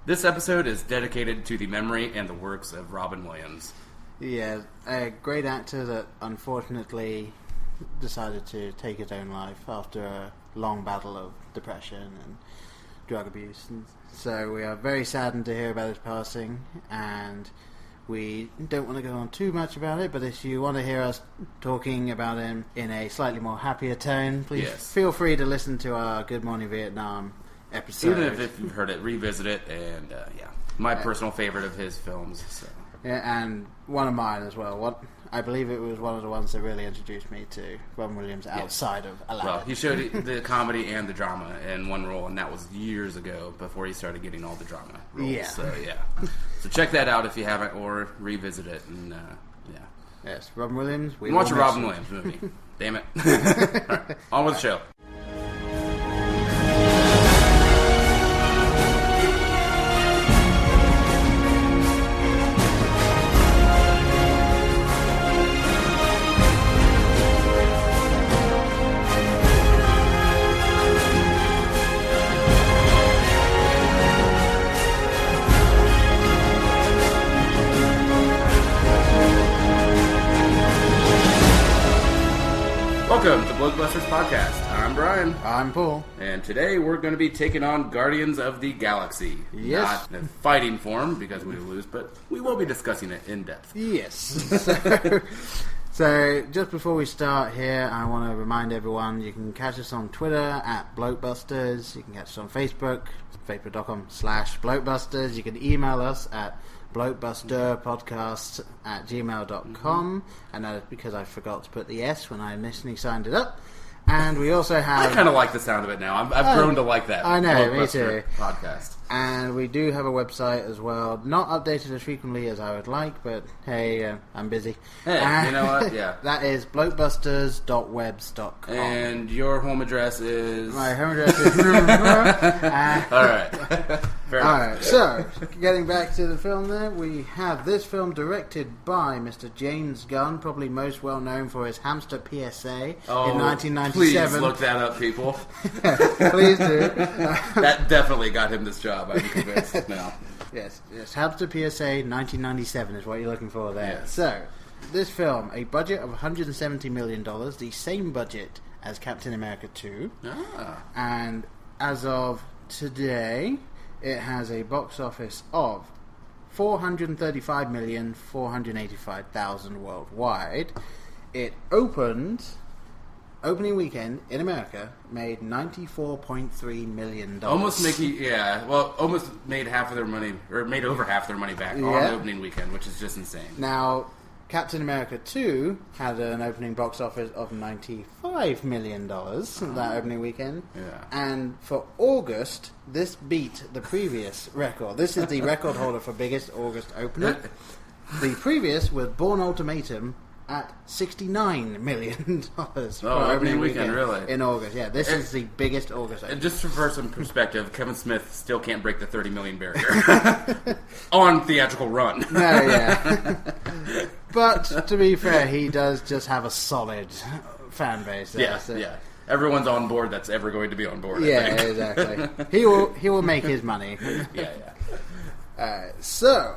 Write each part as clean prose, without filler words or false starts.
This episode is dedicated to the memory and the works of Robin Williams. Yeah, a great actor that unfortunately decided to take his own life after a long battle of depression and drug abuse. And so we are very saddened to hear about his passing, and we don't want to go on too much about it, but if you want to hear us talking about him in a slightly more happier tone, please feel free to listen to our Good Morning Vietnam episode. Even if you've heard it, revisit it, and my personal favorite of his films. So. Yeah, and one of mine as well. I believe it was one of the ones that really introduced me to Robin Williams outside of Aladdin. Well, he showed the comedy and the drama in one role, and that was years ago before he started getting all the drama roles. Yeah. So check that out if you haven't, or revisit it. And yes, Robin Williams. Watch a Robin Williams movie. Damn it! All right, on with the show. Welcome to Blockbusters Podcast. I'm Brian. I'm Paul. And today we're going to be taking on Guardians of the Galaxy. Yes. Not in fighting form, because we lose, but we will be discussing it in depth. Yes. So just before we start here, I want to remind everyone you can catch us on Twitter at Blockbusters. You can catch us on Facebook, facebook.com/Blockbusters. You can email us at blockbusterpodcast@gmail.com, and that is because I forgot to put the S when I initially signed it up. And we also have... I kind of like the sound of it now. I've grown to like that. I know, me too. Podcast. And we do have a website as well. Not updated as frequently as I would like, but hey, I'm busy. Hey, you know what? Yeah. That is blockbusters.webs.com. And your home address is... My home address is... All right. Fair enough. Alright, so, getting back to the film there, we have this film directed by Mr. James Gunn, probably most well known for his Hamster PSA in 1997. Please look that up, people. Please do. That definitely got him this job, I'm convinced now. Yes, Hamster PSA 1997 is what you're looking for there. Yes. So, this film, a budget of $170 million, the same budget as Captain America 2. And as of today... it has a box office of 435,485,000 worldwide. It opening weekend in America made $94.3 million. Almost made half of their money, or made over half their money back on the opening weekend, which is just insane. Now, Captain America 2 had an opening box office of $95 million that opening weekend. Yeah. And for August, this beat the previous record. This is the record holder for biggest August opener. The previous was Bourne Ultimatum at $69 million for opening weekend really? In August. Yeah, this is the biggest August opener. And just for some perspective, Kevin Smith still can't break the 30 million barrier on theatrical run. No, yeah. But, to be fair, he does just have a solid fan base there. Yeah. Everyone's on board that's ever going to be on board, Yeah, I think. exactly. He will make his money. Yeah. So,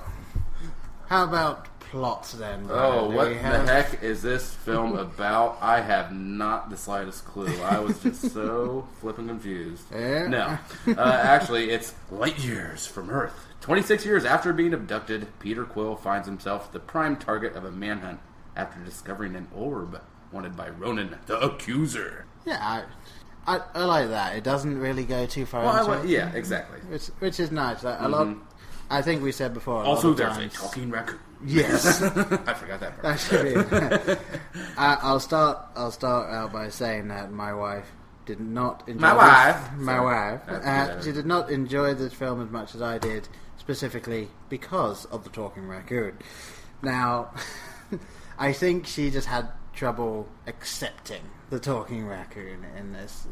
how about plots then? Brian? What the heck is this film about? I have not the slightest clue. I was just so flipping confused. Yeah. No. Actually, it's light years from Earth. 26 years after being abducted, Peter Quill finds himself the prime target of a manhunt after discovering an orb wanted by Ronan, the Accuser. Yeah, I like that. It doesn't really go too far into it. Yeah, exactly. Which is nice. A lot. I think we said before. Also, there's a talking raccoon. Yes, I forgot that part. That should be it. I'll start out by saying that my wife did not enjoy she did not enjoy this film as much as I did, specifically because of the talking raccoon. Now, I think she just had trouble accepting the talking raccoon in this.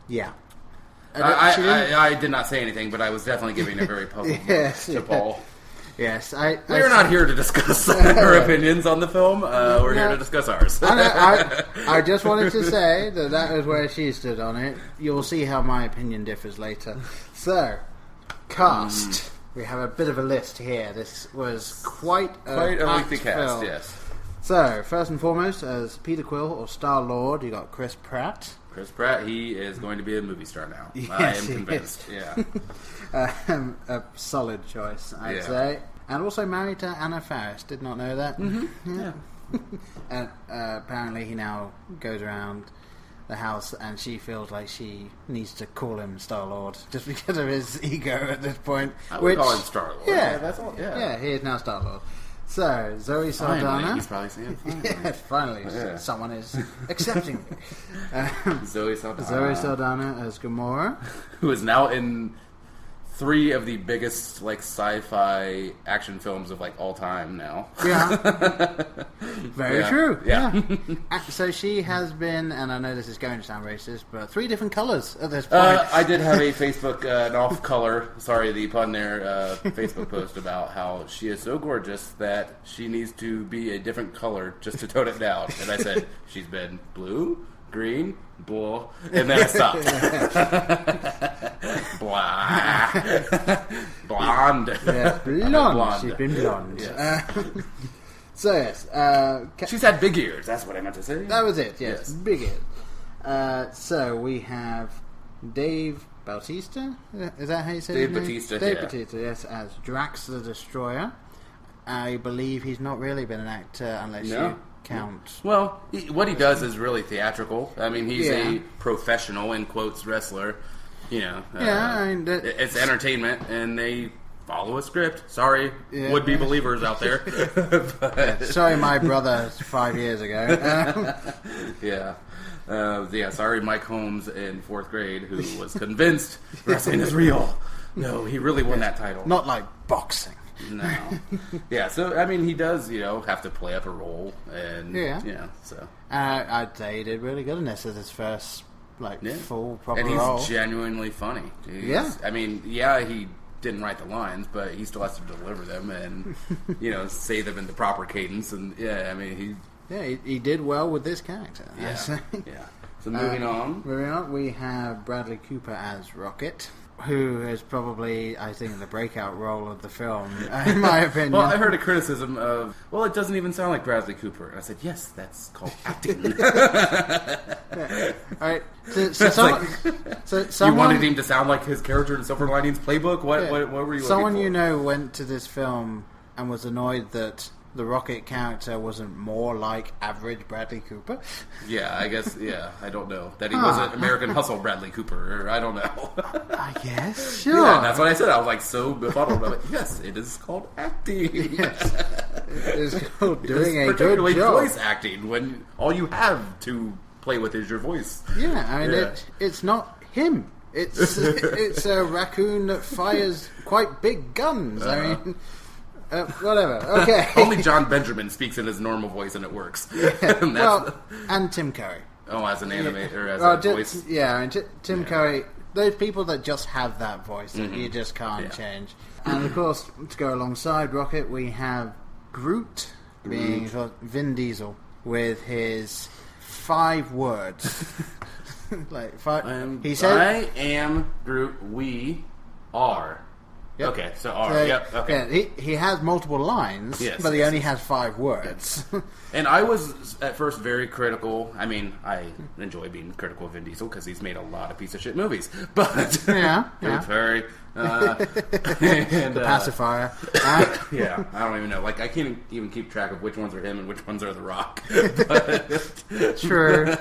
Yeah. I did not say anything, but I was definitely giving a very puzzled look to Paul. Yes, we're not here to discuss her opinions on the film. We're here to discuss ours. I just wanted to say that is where she stood on it. You'll see how my opinion differs later. So, Cast. We have a bit of a list here. This was quite a lengthy cast, film. yes. So, first and foremost, as Peter Quill or Star-Lord, you got Chris Pratt. Chris Pratt, he is going to be a movie star now. Yes, I am convinced. Yeah. A solid choice, I'd say. And also married to Anna Faris. Did not know that. Mm-hmm. Yeah. And apparently he now goes around the house and she feels like she needs to call him Star-Lord just because of his ego at this point. I would call him Star-Lord. Yeah, that's all. Yeah, he is now Star-Lord. So, Zoe Saldana. Finally, he's probably saying finally. Yes, finally. Someone is accepting me. Zoe Saldana. Zoe Saldana as Gamora. Who is now in 3 of the biggest sci-fi action films of all time now. Yeah. Very true. Yeah. So she has been, and I know this is going to sound racist, but 3 different colours at this point. I did have a Facebook, an off-color, sorry the pun there, Facebook post about how she is so gorgeous that she needs to be a different color just to tone it down. And I said, she's been blue, green, blue, and then I stopped. Blonde. Yes, blonde. She's been blonde. Yes. So yes, she's had big ears. That's what I meant to say. That was it. Yes. Big ears. So we have Dave Bautista. Is that how you say Dave his name? Bautista. Dave yeah. Bautista. Yes, as Drax the Destroyer. I believe he's not really been an actor unless you count. Well, what he does is really theatrical. I mean, he's a professional, in quotes, wrestler. I mean, it's entertainment, and they follow a script. Sorry, would-be believers out there. Sorry, my brother 5 years ago. Sorry, Mike Holmes in 4th grade, who was convinced wrestling is real. No, he really won that title. Not like boxing. No. Yeah, so, I mean, he does, have to play up a role, and, so. I'd say he did really good in this as his first, full, proper role. role. And he's genuinely funny. I mean, he didn't write the lines, but he still has to deliver them and, say them in the proper cadence, and, he did well with this character. Yeah. So moving on, we have Bradley Cooper as Rocket, who is probably, I think, the breakout role of the film, in my opinion. Well, I heard a criticism of, it doesn't even sound like Bradley Cooper. And I said, yes, that's called acting. All right. So you wanted him to sound like his character in Silver Linings Playbook? What were you someone looking for? Went to this film and was annoyed that the Rocket character wasn't more like average Bradley Cooper. Yeah, I guess, I don't know. That he wasn't American Hustle Bradley Cooper, or I don't know. I guess, sure. Yeah, that's what I said. I was so befuddled. I'm yes, it is called acting. Yes. It is called doing a good particularly job. Voice acting, when all you have to play with is your voice. Yeah, I mean, it's not him. It's a raccoon that fires quite big guns. I mean... whatever. Okay. Only John Benjamin speaks in his normal voice, and it works. Yeah. And Tim Curry. Oh, as an animator, as a voice. Yeah, and Tim Curry. Those people that just have that voice that you just can't change. And of course, to go alongside Rocket, we have Groot being Vin Diesel with his 5 words. He said, "I am Groot. We are." Yep. Okay, so R. Okay. Yeah, he has multiple lines, but he only has 5 words. And I was at first very critical. I mean, I enjoy being critical of Vin Diesel because he's made a lot of piece of shit movies. But very. The pacifier. Yeah, I don't even know. I can't even keep track of which ones are him and which ones are The Rock. True.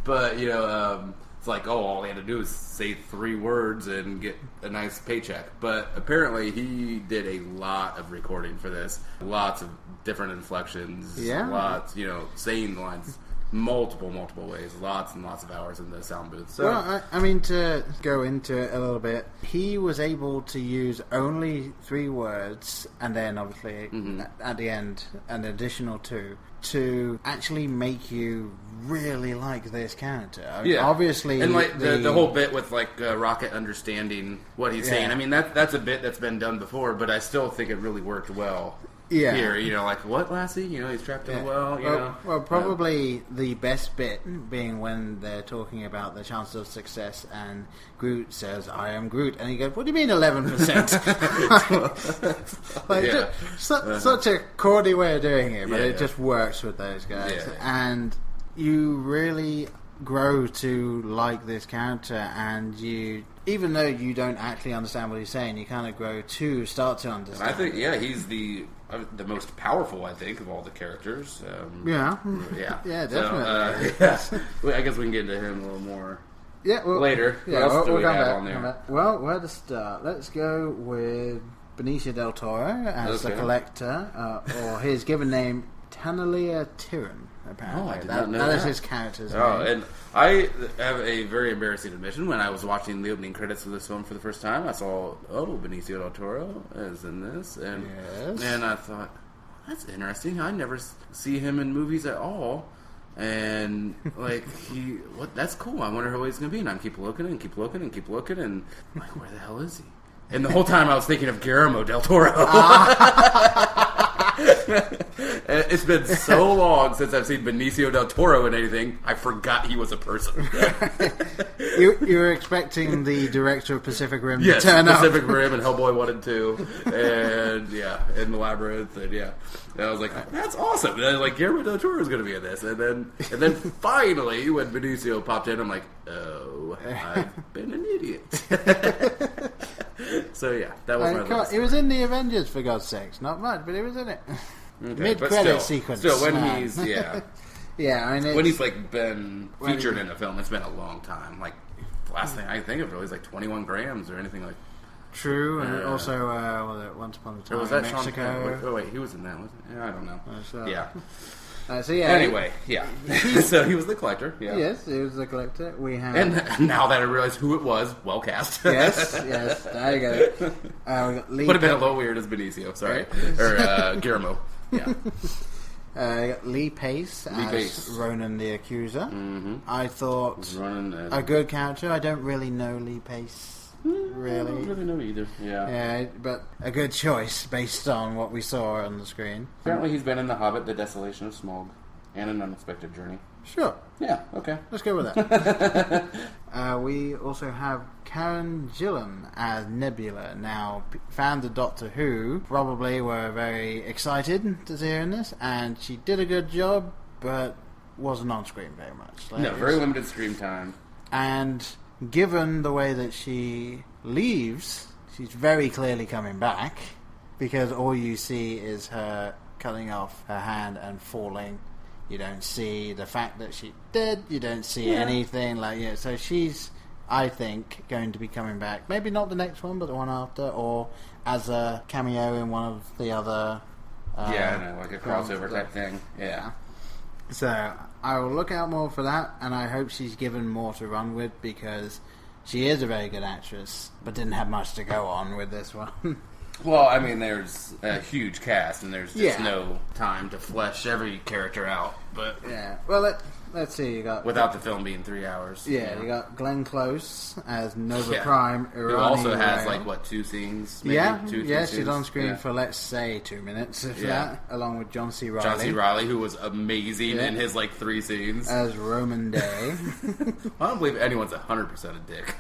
But it's all he had to do is say 3 words and get a nice paycheck. But apparently he did a lot of recording for this. Lots of different inflections. Yeah. Lots, saying the lines multiple ways. Lots and lots of hours in the sound booth. So, well, I mean, to go into it a little bit, he was able to use only 3 words, and then obviously at the end an additional 2, to actually make you really like this character. I mean, obviously, and the whole bit with Rocket understanding what he's saying. I mean, that's a bit that's been done before, but I still think it really worked well. Yeah. here. You know, like, what, Lassie? You know, he's trapped in a well, you know. Well, probably the best bit being when they're talking about the chances of success and Groot says, I am Groot. And he goes, what do you mean 11%? Like, such a corny way of doing it, but it just works with those guys. Yeah. And you really grow to like this character, and you, even though you don't actually understand what he's saying, you kind of grow to start to understand. And I think, he's the most powerful, I think, of all the characters. Yeah, definitely. Well, I guess we can get into him a little more later. Yeah, what else do we come have back, on there? Well, where to start? Let's go with Benicio del Toro as the Collector, or his given name, Tanalia Tyrion. Apparently, I did not know that is his character's name. And I have a very embarrassing admission. When I was watching the opening credits of this film for the first time, I saw, Benicio del Toro is in this, and I thought, that's interesting. I never see him in movies at all, and like that's cool. I wonder who he's going to be, and I keep looking, and like, where the hell is he? And the whole time I was thinking of Guillermo del Toro. It's been so long since I've seen Benicio del Toro in anything, I forgot he was a person. You were expecting the director of Pacific Rim to turn up. Pacific Rim and Hellboy 1 and 2, and in the Labyrinth, and I was like, that's awesome. And I was like, Guillermo del Toro is going to be in this, and then finally, when Benicio popped in, I'm like, oh, I've been an idiot. So that was one of those. He was in the Avengers, for God's sakes. Not much, but he was in it. Okay, Mid-credit sequence. Still, when he's when he's like been featured in a film, it's been a long time. Like the last thing I think of really is like 21 grams or anything like. True, and also was it Once Upon a Time was in that Mexico? Wait, he was in that, wasn't he? I don't know. Anyway, so he was the Collector. Yeah. Yes, he was the Collector. We have, and now that I realize who it was, well cast. yes, there you go. We got Lee would have been a little weird as Benicio. Sorry, or Guillermo. Yeah. Lee Pace as Ronan the Accuser. Mm-hmm. I thought a good character. I don't really know Lee Pace. Really? I don't really know either. Yeah, but a good choice based on what we saw on the screen. Apparently he's been in The Hobbit, The Desolation of Smaug, and An Unexpected Journey. Sure. Yeah, okay. Let's go with that. We also have Karen Gillan as Nebula. Now, fans of Doctor Who probably were very excited to see her in this, and she did a good job, but wasn't on screen very much. No, very limited screen time. And given the way that she leaves, she's very clearly coming back, because all you see is her cutting off her hand and falling. You don't see the fact that she's dead. You don't see anything so she's, I think, going to be coming back. Maybe not the next one, but the one after, or as a cameo in one of the other. Like a crossover type thing. Yeah. So I will look out more for that, and I hope she's given more to run with, because she is a very good actress, but didn't have much to go on with this one. Well, I mean, there's a huge cast, and there's just no time to flesh every character out. But well, let's see. You got without the film being 3 hours. You got Glenn Close as Nova Prime. Who also has 2 scenes. Maybe, two she's scenes. On screen for, let's say, 2 minutes. If that, along with John C. Reilly. John C. Reilly, who was amazing in his 3 scenes as Roman Day. I don't believe anyone's 100% a dick.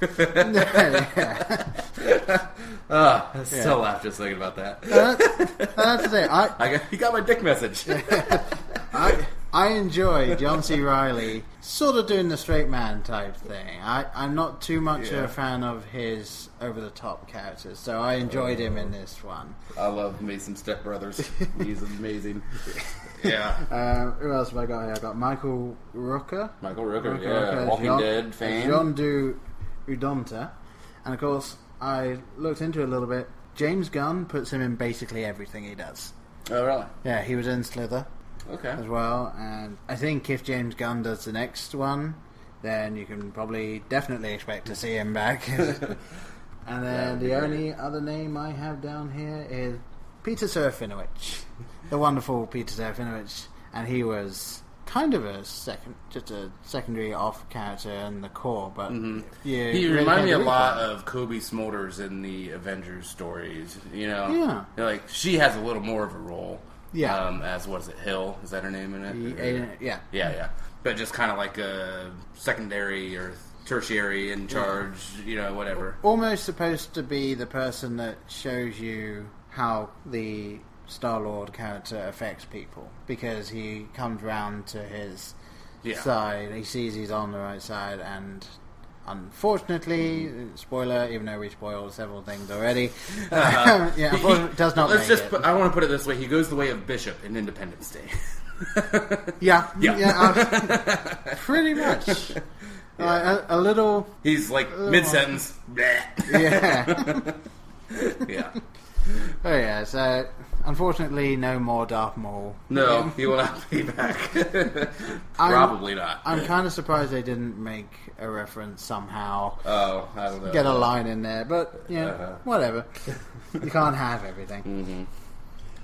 I still laugh just thinking about that. I have to say, he got my dick message. I enjoy John C. Reilly sort of doing the straight man type thing. I'm not too much a fan of his over-the-top characters, so I enjoyed him in this one. I love me some Step Brothers. He's amazing. Yeah. Who else have I got here? I've got Michael Rooker. Walking Dead fame. John Du Udonta. And of course, I looked into it a little bit. James Gunn puts him in basically everything he does. Oh, really? Yeah, he was in Slither. Okay. As well, and I think if James Gunn does the next one, then you can probably definitely expect to see him back. And then the only other name I have down here is Peter Serafinowicz, the wonderful Peter Serafinowicz, and he was kind of just a secondary off character in the core, but he really reminded me a can't lot root of Kobe Smulders in the Avengers stories. You know, Yeah. like she has a little more of a role. Yeah. As what is it, Hill? Is that her name in it? Yeah. Yeah. But just kind of like a secondary or tertiary in charge. You know, whatever. Almost supposed to be the person that shows you how the Star-Lord character affects people, because he comes round to his side, he sees he's on the right side, and unfortunately, spoiler, even though we spoiled several things already, unfortunately, does not make it. I want to put it this way: he goes the way of Bishop in Independence Day. Pretty much. A little. He's like mid-sentence. Yeah. Yeah. Oh yeah, so unfortunately no more Darth Maul. No, he will not be back. Probably not. I'm kind of surprised they didn't make a reference somehow. Oh, I don't know. Get a line in there, but whatever. You can't have everything. Mm-hmm.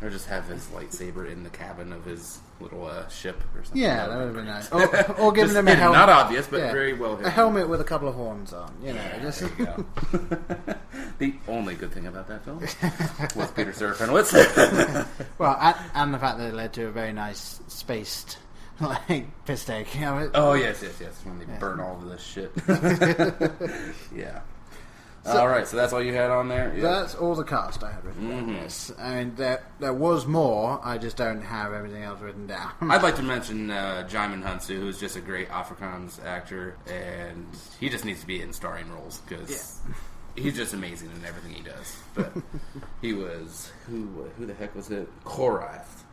Or just have his lightsaber in the cabin of his little ship or something. Yeah, that would have been nice. Or giving them a helmet. helmet. Not obvious, but very well hidden. A helmet with a couple of horns on. You know, just... There you go. The only good thing about that film was Peter Serafinowicz. Well, and the fact that it led to a very nice spaced piss take. You know, oh, yes. When they burn all of this shit. Yeah. So, all right, so that's all you had on there? Yeah. That's all the cast I had written down, yes. I mean, there was more, I just don't have everything else written down. I'd like to mention Jaimin Hunsu, who's just a great Afrikaans actor, and he just needs to be in starring roles, because he's just amazing in everything he does. But he was... Who the heck was it? Korath.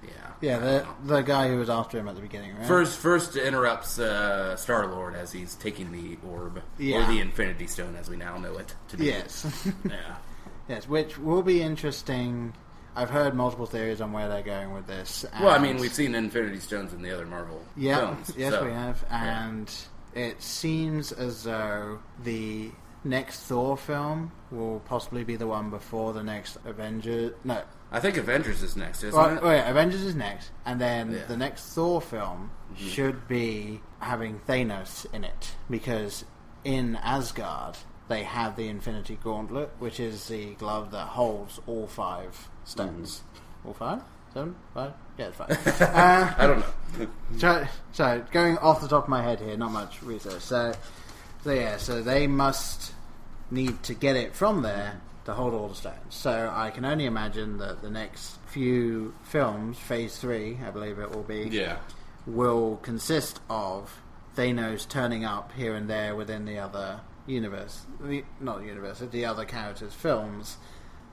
Yeah, the guy who was after him at the beginning, right? First interrupts Star-Lord as he's taking the orb, or the Infinity Stone as we now know it to be. Yes. Yeah. Yes, which will be interesting. I've heard multiple theories on where they're going with this. Well, I mean, we've seen Infinity Stones in the other Marvel films. Yes, we have. And it seems as though the next Thor film will possibly be the one before the next Avengers... No. I think Avengers is next, isn't it? Oh yeah, Avengers is next, and then the next Thor film should be having Thanos in it, because in Asgard they have the Infinity Gauntlet, which is the glove that holds all 5 stones. All 5? 7? 5? Yeah, it's 5. I don't know. So going off the top of my head here, not much research. So they must need to get it from there to hold all the stones. So I can only imagine that the next few films, Phase 3, I believe it will be, will consist of Thanos turning up here and there within the other universe, the other characters' films,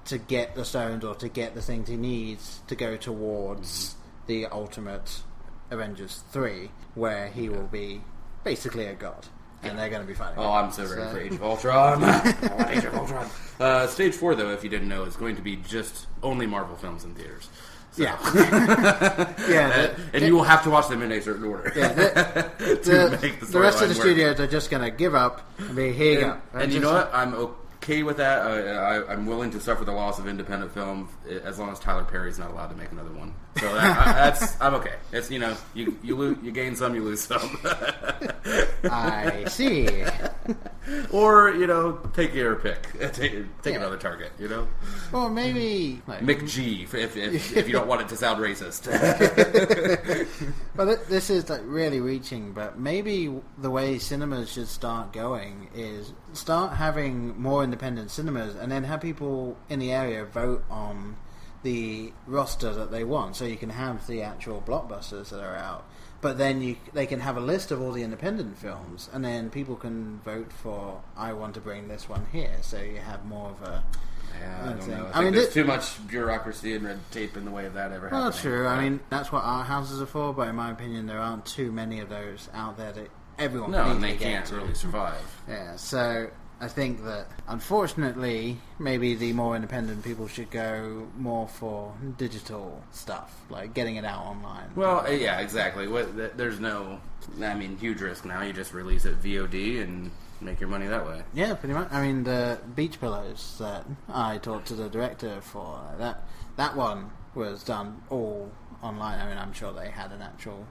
to get the stones or to get the things he needs to go towards the ultimate Avengers 3, where he will be basically a god. And they're going to be fighting. Oh, I'm so ready for Age of Ultron. I want Age of Ultron. Stage 4, though, if you didn't know, is going to be just only Marvel films in theaters. So. Yeah. And you will have to watch them in a certain order. Yeah, the rest of the studios are just going to give up and be, here you go. And you know what? I'm okay with that. I'm willing to suffer the loss of independent film as long as Tyler Perry's not allowed to make another one. So I'm okay. It's you gain some, you lose some. I see. Or take your pick. Take another target. Well, maybe McG if you don't want it to sound racist. But this is really reaching. But maybe the way cinemas should start going is start having more independent cinemas, and then have people in the area vote on the roster that they want, so you can have the actual blockbusters that are out, but then they can have a list of all the independent films, and then people can vote for, I want to bring this one here, so you have more of a I don't know. I think there's too much bureaucracy and red tape in the way of that ever happening. Well, true. I mean, that's what art houses are for, but in my opinion there aren't too many of those out there that everyone can and they can't really survive. Yeah, so I think that, unfortunately, maybe the more independent people should go more for digital stuff, like getting it out online. Well, yeah, exactly. There's no, huge risk now. You just release it VOD and make your money that way. Yeah, pretty much. I mean, the beach pillows that I talked to the director for, that one was done all online. I mean, I'm sure they had an actual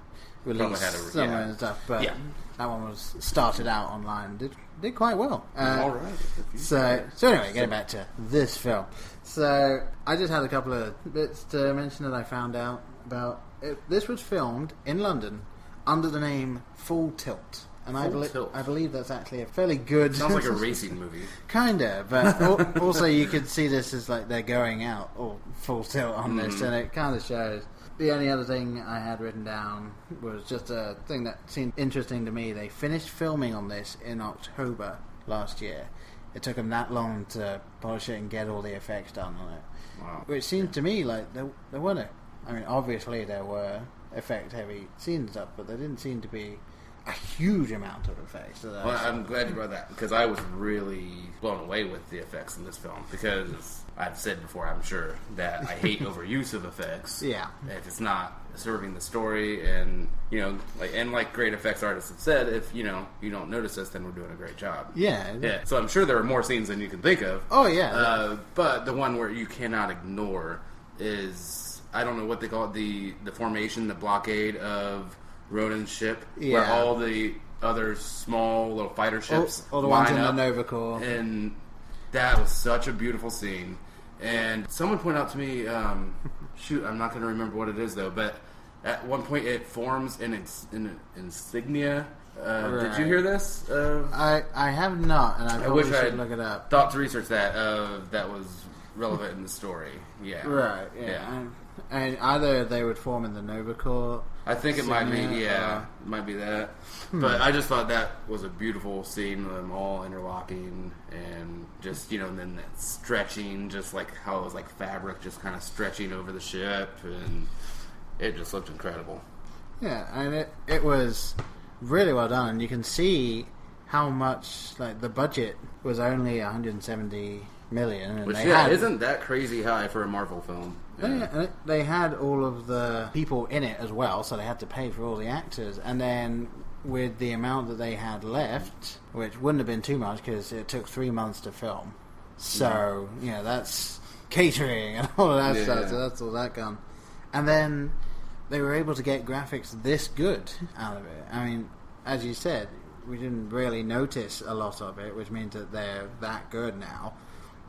release Had somewhere and stuff, but that one was started out online. Did quite well. All right. So anyway, getting back to this film. So I just had a couple of bits to mention that I found out about. This was filmed in London under the name Full Tilt. And I believe that's actually a fairly good... Sounds like a racing movie. Kinda, but also you could see this as like they're going out all full tilt on this, and it kind of shows. The only other thing I had written down was just a thing that seemed interesting to me. They finished filming on this in October last year. It took them that long to polish it and get all the effects done on it. Wow. Which seemed to me like there weren't... I mean, obviously there were effect-heavy scenes and stuff, but there didn't seem to be a huge amount of effects. Well, I'm glad you brought that, because I was really blown away with the effects in this film, because I've said before, I'm sure, that I hate overuse of effects. Yeah. If it's not serving the story, and, like great effects artists have said, if, you don't notice us, then we're doing a great job. Yeah. Yeah. So I'm sure there are more scenes than you can think of. Oh, yeah. But the one where you cannot ignore is, I don't know what they call it, the formation, the blockade of Ronan's ship, where all the other small little fighter ships all the ones in the up, Nova Corps, and that was such a beautiful scene. And someone pointed out to me, I'm not going to remember what it is though, but at one point it forms an insignia. Right. Did you hear this? I have not, and I probably should look it up. Thought to research that. That was relevant in the story. Yeah. Right. Yeah. And either they would form in the Nova Corps. I think it might be, it might be that. But I just thought that was a beautiful scene of them all interlocking and just, and then that stretching, just like how it was like fabric just kind of stretching over the ship, and it just looked incredible. Yeah, and it was really well done, and you can see how much, like, the budget was only 170 million. And which, they isn't that crazy high for a Marvel film? Yeah, they had all of the people in it as well, so they had to pay for all the actors. And then with the amount that they had left, which wouldn't have been too much because it took 3 months to film. So, that's catering and all of that stuff, so that's all that gone. And then they were able to get graphics this good out of it. I mean, as you said, we didn't really notice a lot of it, which means that they're that good now,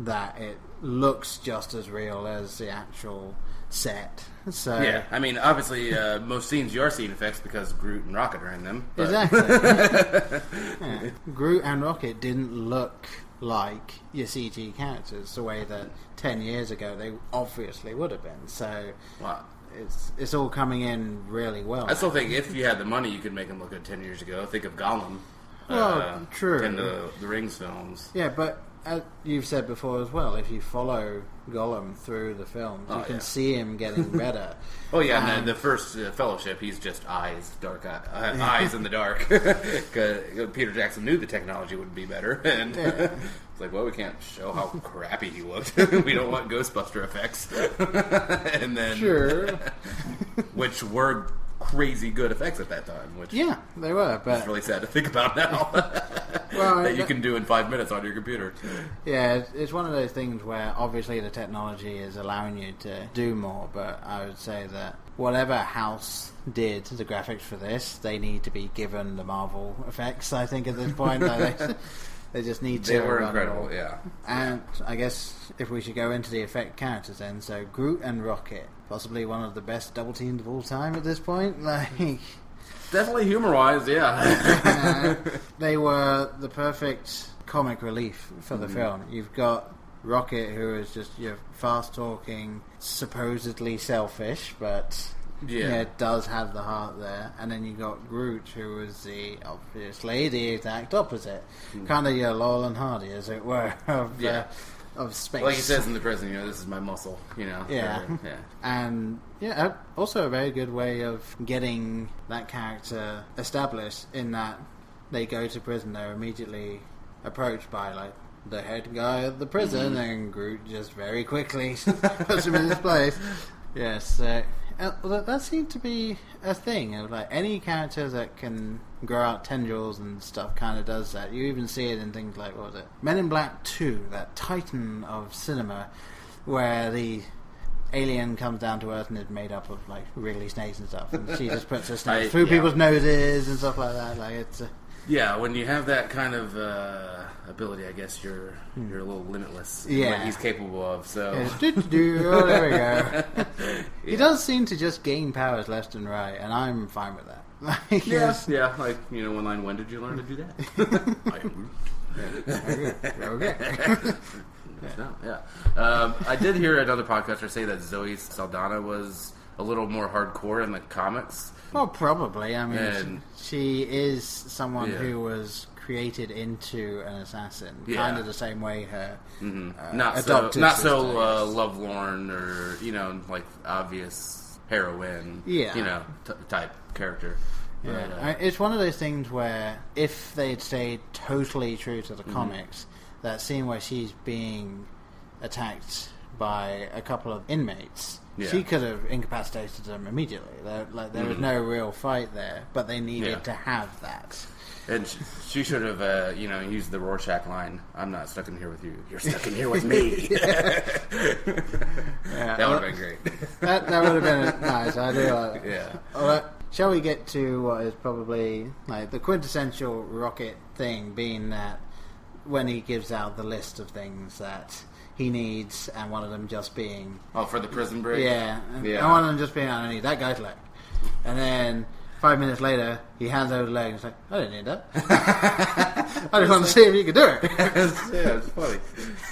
that it looks just as real as the actual set. So yeah, I mean, obviously, most scenes you are seeing effects because Groot and Rocket are in them. But. Exactly. Groot and Rocket didn't look like your CG characters the way that 10 years ago they obviously would have been. So wow. It's all coming in really well. I still think if you had the money, you could make them look good 10 years ago. Think of Gollum. Well, true. In the Rings films. Yeah, but as you've said before as well, if you follow Gollum through the films, you can see him getting better. Oh yeah, and the first Fellowship, he's just eyes in the dark. Because Peter Jackson knew the technology would be better, and it's like, well, we can't show how crappy he looked. We don't want Ghostbuster effects, and then which were crazy good effects at that time. Which they were, but it's really sad to think about now. That you can do in 5 minutes on your computer. Yeah, it's one of those things where obviously the technology is allowing you to do more, but I would say that whatever house did the graphics for this, they need to be given the Marvel effects, I think, at this point. They just need to. They were incredible, And I guess if we should go into the effect characters then, so Groot and Rocket, possibly one of the best double teams of all time at this point. Definitely humor-wise, they were the perfect comic relief for the film. You've got Rocket, who is just your fast-talking, supposedly selfish, but does have the heart there. And then you got Groot, who is obviously the exact opposite, kind of your Laurel and Hardy, as it were, of space. Like he says in the prison, this is my muscle, And also a very good way of getting that character established, in that they go to prison, they're immediately approached by the head guy at the prison, and Groot just very quickly puts him in his place. Yes, that seemed to be a thing of any character that can grow out tendrils and stuff kind of does that. You even see it in things like, Men in Black 2, that titan of cinema, where the alien comes down to Earth and is made up of like wriggly snakes and stuff, and she just puts her snake through people's noses and stuff like that. Like it's yeah, when you have that kind of ability, I guess you're a little limitless in what he's capable of. So oh, there we go. He does seem to just gain powers left and right, and I'm fine with that. Like, yeah, like one line. When did you learn to do that? I am Groot. Okay. I did hear another podcaster say that Zoe Saldana was a little more hardcore in the comics. Well, probably. I mean, she is someone who was created into an assassin, kind of the same way her not so lovelorn or like obvious heroine, type character. Yeah, it's one of those things where if they'd stayed totally true to the comics, that scene where she's being attacked by a couple of inmates, she could have incapacitated them immediately. There was no real fight there, but they needed to have that. And she should have, used the Rorschach line. I'm not stuck in here with you. You're stuck in here with me. That would have been great. That would have been nice. I do like that. Yeah. Well, shall we get to what is probably like the quintessential Rocket thing, being that when he gives out the list of things that he needs, and one of them just being... Oh, for the prison break? Yeah. And one of them just being, I don't need that guy's leg. And then 5 minutes later, he hands over the leg and it's like, I didn't need that. I just want to see if you could do it. It's funny.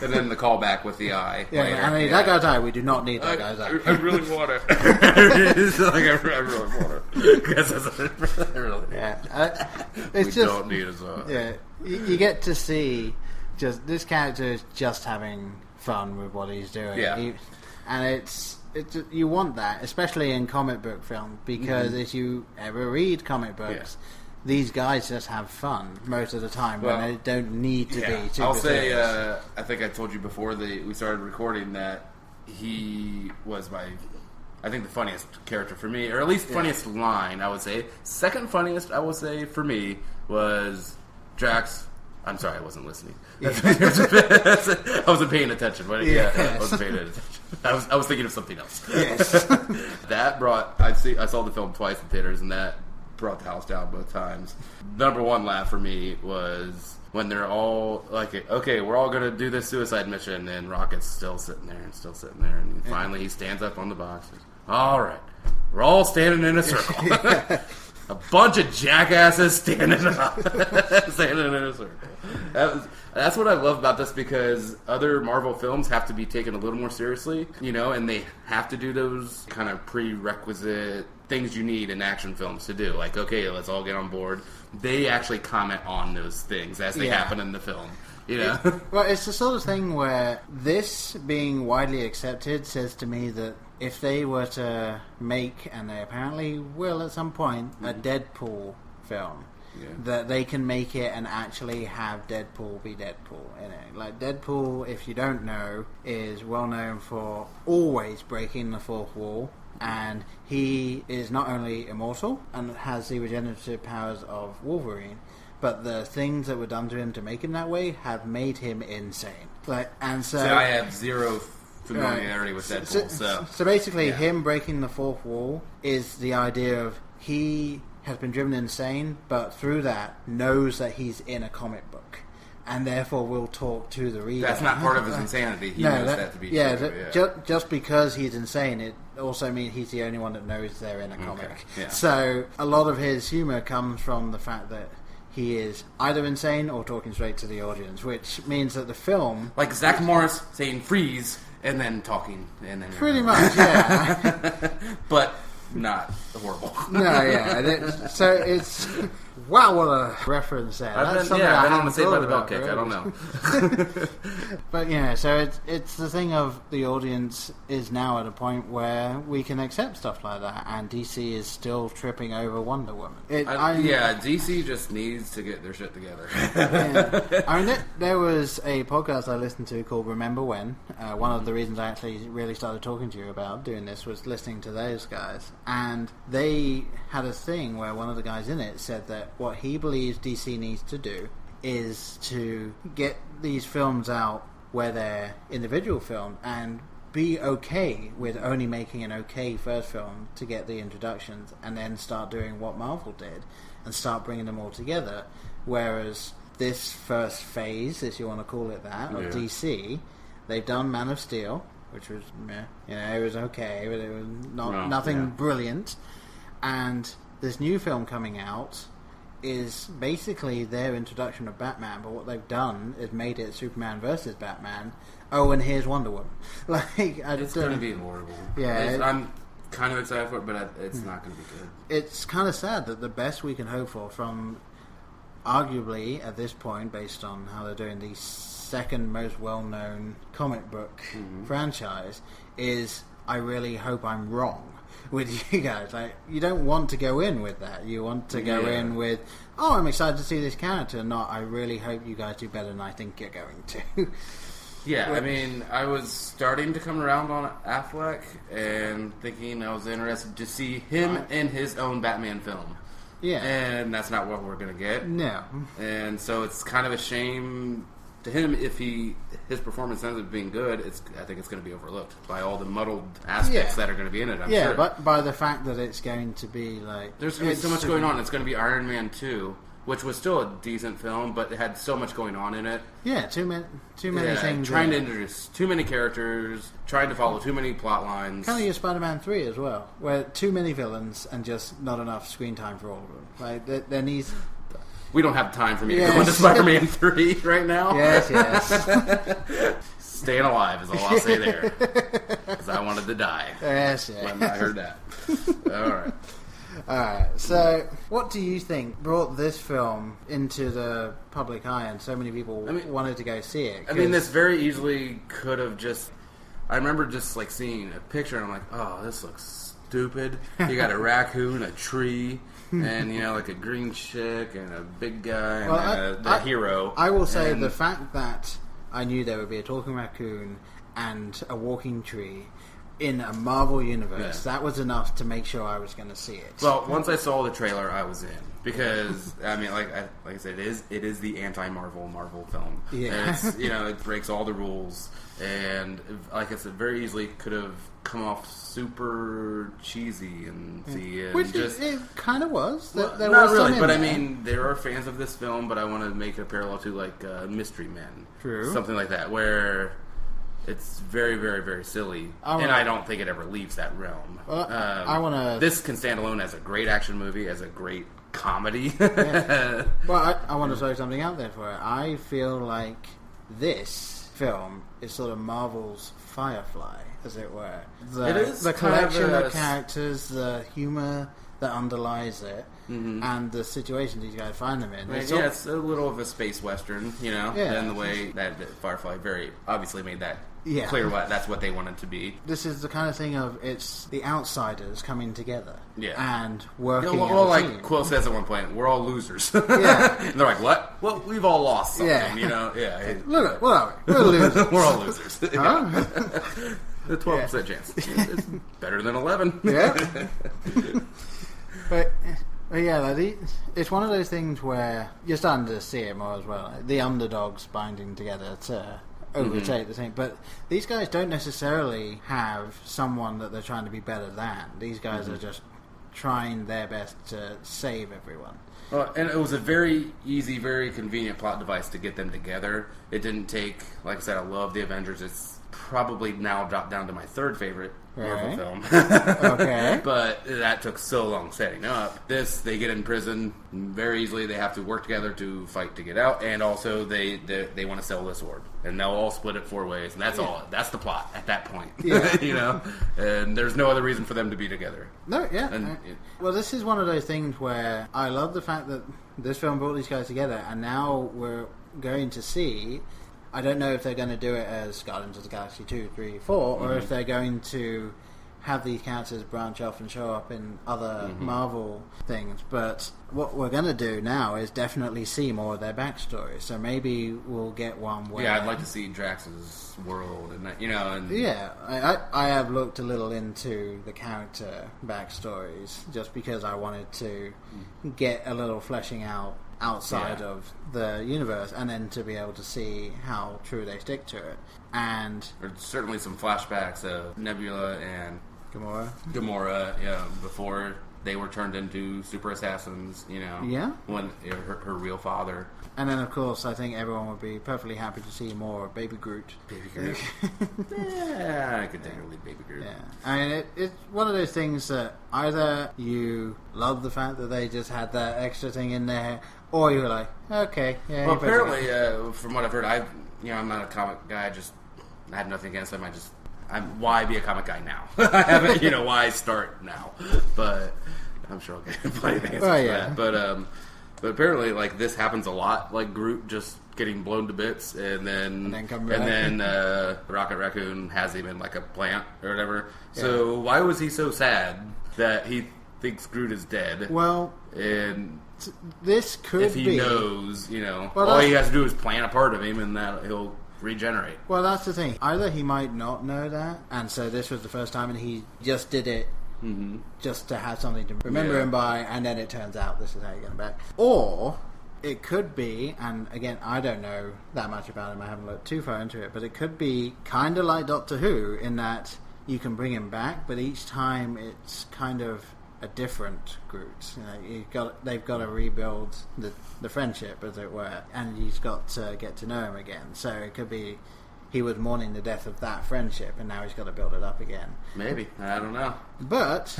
And then the callback with the eye. Yeah, I need that guy's eye. We do not need that guy's eye. I really want it. It's like, I really want it. Because we don't need his eye. Yeah, you get to see just this character is just having fun with what he's doing. Yeah. And it's you want that, especially in comic book film, because if you ever read comic books, these guys just have fun most of the time when they don't need to be super I'll say, serious. I think I told you before we started recording that he was I think the funniest character for me, or at least funniest line, I would say. Second funniest, I would say, for me, was Drax. I'm sorry, I wasn't listening. I wasn't paying attention. But I wasn't paying attention. I was thinking of something else. Yes. That brought... I saw the film twice in theaters, and that brought the house down both times. Number one laugh for me was when they're all like, okay, we're all going to do this suicide mission, and Rocket's still sitting there, and finally he stands up on the box. All right, we're all standing in a circle. A bunch of jackasses standing in a circle. That's what I love about this, because other Marvel films have to be taken a little more seriously, and they have to do those kind of prerequisite things you need in action films to do. Like, okay, let's all get on board. They actually comment on those things as they happen in the film. Well, it's the sort of thing where this being widely accepted says to me that if they were to make, and they apparently will at some point, a Deadpool film, that they can make it and actually have Deadpool be Deadpool in it. Like, Deadpool, if you don't know, is well known for always breaking the fourth wall, and he is not only immortal and has the regenerative powers of Wolverine, but the things that were done to him to make him that way have made him insane. So I have zero familiarity with Deadpool. So basically, him breaking the fourth wall is the idea of he has been driven insane, but through that knows that he's in a comic book, and therefore will talk to the reader. That's not part of his insanity. He knows that to be true. Just because he's insane, it also means he's the only one that knows they're in a comic. Okay. Yeah. So a lot of his humor comes from the fact that he is either insane or talking straight to the audience, which means that the film... Like Zach Morris saying freeze and then talking. And then pretty much, yeah. But not horrible. No, yeah. So it's... Wow, what a reference there. I've been on the Saved by the Bell kick. I don't know. But so it's the thing of the audience is now at a point where we can accept stuff like that, and DC is still tripping over Wonder Woman. DC just needs to get their shit together. I mean, there was a podcast I listened to called Remember When. One of the reasons I actually really started talking to you about doing this was listening to those guys, and they had a thing where one of the guys in it said that what he believes DC needs to do is to get these films out where they're individual films, and be okay with only making an okay first film to get the introductions and then start doing what Marvel did and start bringing them all together. Whereas this first phase, if you want to call it that, of DC, they've done Man of Steel, which was, it was okay, but it was nothing brilliant. And this new film coming out is basically their introduction of Batman, but what they've done is made it Superman versus Batman. Oh, and here's Wonder Woman. It's going to be horrible. Yeah, I'm kind of excited for it, but it's not going to be good. It's kind of sad that the best we can hope for from, arguably at this point, based on how they're doing the second most well-known comic book franchise, is I really hope I'm wrong with you guys. Like, you don't want to go in with that. You want to go in with, oh, I'm excited to see this character, not I really hope you guys do better than I think you're going to. Yeah, I mean, I was starting to come around on Affleck and thinking I was interested to see him in his own Batman film. Yeah. And that's not what we're going to get. No. And so it's kind of a shame to him if his performance ends up being good. I think it's going to be overlooked by all the muddled aspects that are going to be in it, I'm sure. But by the fact that it's going to be like... There's going to be so much going on. It's going to be Iron Man 2, which was still a decent film, but it had so much going on in it. Yeah, too many things. Trying to introduce too many characters, trying to follow too many plot lines. Kind of your Spider-Man 3 as well, where too many villains and just not enough screen time for all of them. Like, there needs... We don't have time for me to go into Spider-Man 3 right now. Yes. Staying alive is all I'll say there. Because I wanted to die. Yes. When I heard that. Alright, so what do you think brought this film into the public eye and so many people wanted to go see it? I mean, this very easily could have just... I remember just like seeing a picture and I'm like, oh, this looks stupid. You got a raccoon, a tree, and like a green chick and a big guy and the hero. I will say the fact that I knew there would be a talking raccoon and a walking tree in a Marvel universe, that was enough to make sure I was going to see it. Well, once I saw the trailer, I was in. Because, I mean, like I said, it is the anti-Marvel film. Yeah. And it's, it breaks all the rules. And, like I said, very easily could have come off super cheesy and which it kind of was. There not was really, but I mean, there are fans of this film, but I want to make it a parallel to, like, Mystery Men. True. Something like that, where... It's very, very, very silly, and I don't think it ever leaves that realm. Well, This can stand alone as a great action movie, as a great comedy. Well, I want to throw something out there for it. I feel like this film is sort of Marvel's Firefly, as it were. It is the collection of characters, the humor that underlies it, and the situations these guys find them in. Right, it's a little of a space western, and the way that Firefly very obviously made that clear that's what they wanted to be. This is the kind of thing of it's the outsiders coming together and working as a team. Like Quill says at one point, we're all losers. And they're like, what? Well, we've all lost something, Look, what are we? We're losers. We're all losers. The 12% chance. It's better than 11. Yeah. But it's one of those things where you're starting to see it more as well. The underdogs binding together to overtake the thing. But these guys don't necessarily have someone that they're trying to be better than. These guys are just trying their best to save everyone. Well, and it was a very easy, very convenient plot device to get them together. It didn't take, like I said, I love the Avengers. It's probably now dropped down to my third favorite Marvel film. Okay. But that took so long setting up. This, they get in prison very easily. They have to work together to fight to get out, and also they want to sell this orb, and they'll all split it 4 ways, and that's all. That's the plot at that point. And there's no other reason for them to be together. No, well, this is one of those things where I love the fact that this film brought these guys together, and now we're going to see. I don't know if they're going to do it as Guardians of the Galaxy 2, 3, 4, or if they're going to have these characters branch off and show up in other Marvel things. But what we're going to do now is definitely see more of their backstory. So maybe we'll get one where... Yeah, I'd like to see Drax's world, and And yeah, I have looked a little into the character backstories just because I wanted to get a little fleshing out outside of the universe, and then to be able to see how true they stick to it. And there's certainly some flashbacks of Nebula and Gamora, before they were turned into super assassins, when her real father. And then, of course, I think everyone would be perfectly happy to see more Baby Groot. Baby Groot. Yeah, I could definitely Baby Groot. Yeah. I mean, it's one of those things that either you love the fact that they just had that extra thing in there, or you're like, okay, yeah. Well, apparently, from what I've heard, I'm not a comic guy. I have nothing against them. Why be a comic guy now? I haven't, why start now? But I'm sure I'll get plenty of answers for that. But apparently, like, this happens a lot. Like, Groot just getting blown to bits, and then Rocket Raccoon has him in, like, a plant or whatever. Yeah. So why was he so sad that he thinks Groot is dead? Well, and this could be... If he knows, all he has to do is plant a part of him, and that he'll regenerate. Well, that's the thing. Either he might not know that, and so this was the first time, and he just did it just to have something to remember him by, and then it turns out this is how you get him back. Or it could be, and again, I don't know that much about him, I haven't looked too far into it, but it could be kind of like Doctor Who in that you can bring him back, but each time it's kind of a different Groot. They've got to rebuild the friendship, as it were, and he's got to get to know him again. So it could be he was mourning the death of that friendship, and now he's got to build it up again. Maybe. I don't know. But,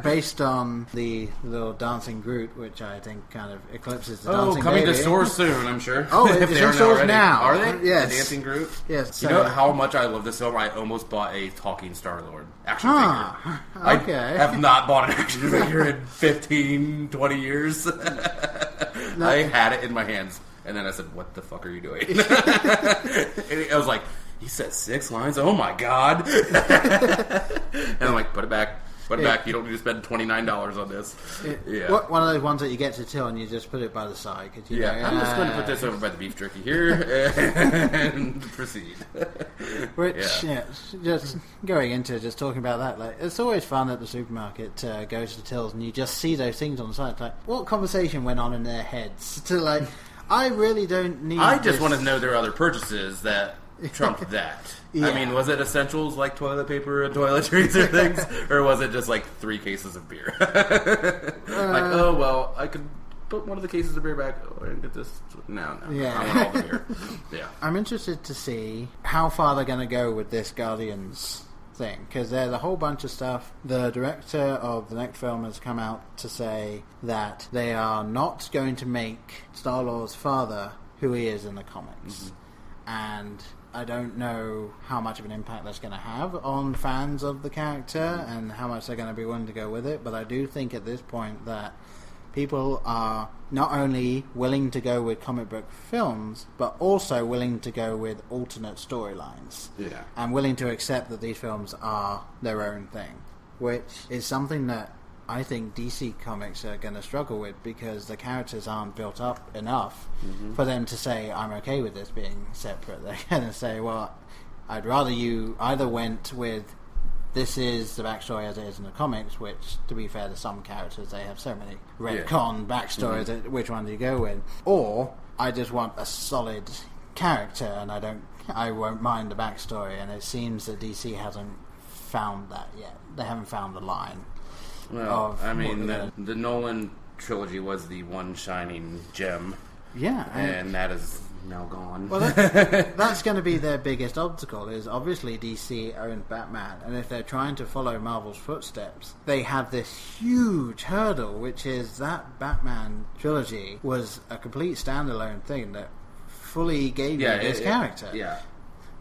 based on the little dancing Groot, which I think kind of eclipses the dancing coming baby. to stores soon, I'm sure. Oh, it's in stores now. Are they? Yes. The dancing Groot? Yes. So, you know how much I love this film? I almost bought a talking Star-Lord action figure. Okay. I have not bought an action figure in 15, 20 years. I had it in my hands. And then I said, what the fuck are you doing? And I was like, he said 6 lines? Oh my god. And I'm like, put it back. Put it back. You don't need to spend $29 on this. One of those ones that you get to till and you just put it by the side. Cause I'm just going to put this over by the beef jerky here and proceed. Which, just going into just talking about that, like, it's always fun at the supermarket to go to the tills and you just see those things on the side. It's like, what conversation went on in their heads? To like, I really don't need I just want to know their other purchases that trumped that. Yeah. I mean, was it essentials like toilet paper and toiletries or things? Or was it just like 3 cases of beer? I could put one of the cases of beer back and get this. No. Yeah. I want all the beer. Yeah. I'm interested to see how far they're going to go with this Guardians thing, because there's a whole bunch of stuff. The director of the next film has come out to say that they are not going to make Star-Lord's father who he is in the comics. And I don't know how much of an impact that's going to have on fans of the character and how much they're going to be willing to go with it, but I do think at this point that people are not only willing to go with comic book films, but also willing to go with alternate storylines. Yeah. And willing to accept that these films are their own thing, which is something that I think DC Comics are going to struggle with, because the characters aren't built up enough for them to say, I'm okay with this being separate. They're going to say, well, I'd rather you either went with, this is the backstory as it is in the comics, which, to be fair to some characters, they have so many retcon backstories, that which one do you go with? Or, I just want a solid character, and I won't mind the backstory, and it seems that DC hasn't found that yet. They haven't found the line. Well, I mean, the Nolan trilogy was the one shining gem. Yeah. And that is now gone. Well, that's going to be their biggest obstacle, is obviously DC owns Batman, and if they're trying to follow Marvel's footsteps, they have this huge hurdle, which is that Batman trilogy was a complete standalone thing that fully gave you this character.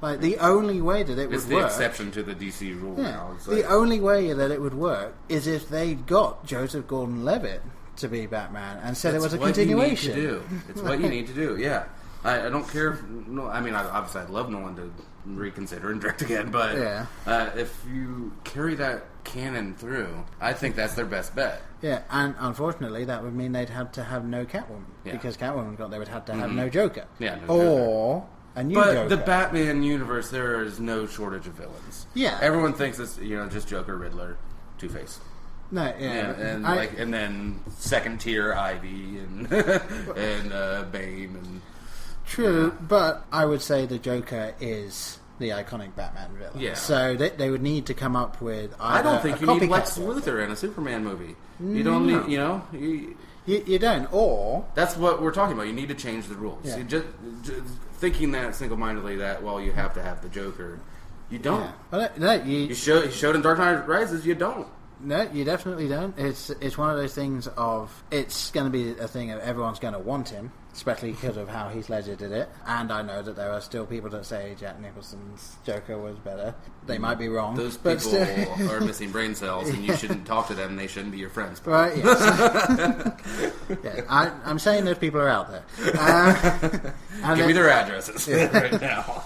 Like, the only way that it would work... It's the exception to the DC rule now. It's the only way that it would work is if they got Joseph Gordon-Levitt to be Batman and said it was a continuation. It's what you need to do, yeah. I don't care... obviously I'd love Nolan to reconsider and direct again, but if you carry that canon through, I think that's their best bet. Yeah, and unfortunately that would mean they'd have to have no Catwoman, because Catwoman they would have to have no Joker. Yeah, no Joker. A new Joker. The Batman universe, there is no shortage of villains. Yeah. Everyone thinks it's, just Joker, Riddler, Two-Face. No, and then second tier Ivy and and Bane and. True, but I would say the Joker is the iconic Batman villain. Yeah. So they would need to come up with. I don't think you need Lex character. Luthor in a Superman movie. You don't need, You don't, or that's what we're talking about. You need to change the rules. Yeah. You just thinking that single-mindedly that you have to have the Joker. You don't. Yeah. But no, you showed in Dark Knight Rises. You don't. No, you definitely don't. It's one of those things of it's going to be a thing of everyone's going to want him, especially because of how Heath Ledger did it. And I know that there are still people that say Jack Nicholson's Joker was better. They might be wrong. Those people are missing brain cells, and you shouldn't talk to them. They shouldn't be your friends. Right? Yes. Yeah, I'm saying those people are out there. Give me their addresses right now.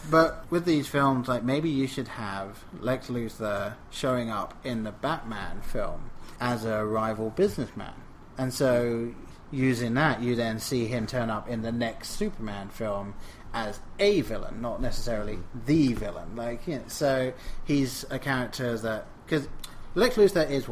But with these films, like maybe you should have Lex Luthor showing up in the Batman film as a rival businessman, and so using that, you then see him turn up in the next Superman film as a villain, not necessarily the villain. So he's a character that because Lex Luthor is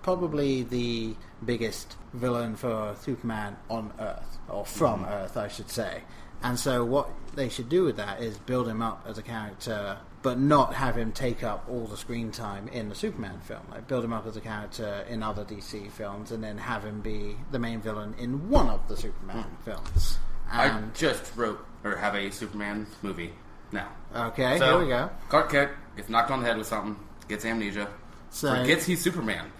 probably the biggest villain for Superman on Earth, or from Earth, I should say. And so what they should do with that is build him up as a character, but not have him take up all the screen time in the Superman film. Like build him up as a character in other DC films, and then have him be the main villain in one of the Superman films. And I just wrote or have a Superman movie now. Okay, so, here we go. Clark Kent gets knocked on the head with something, gets amnesia, forgets he's Superman.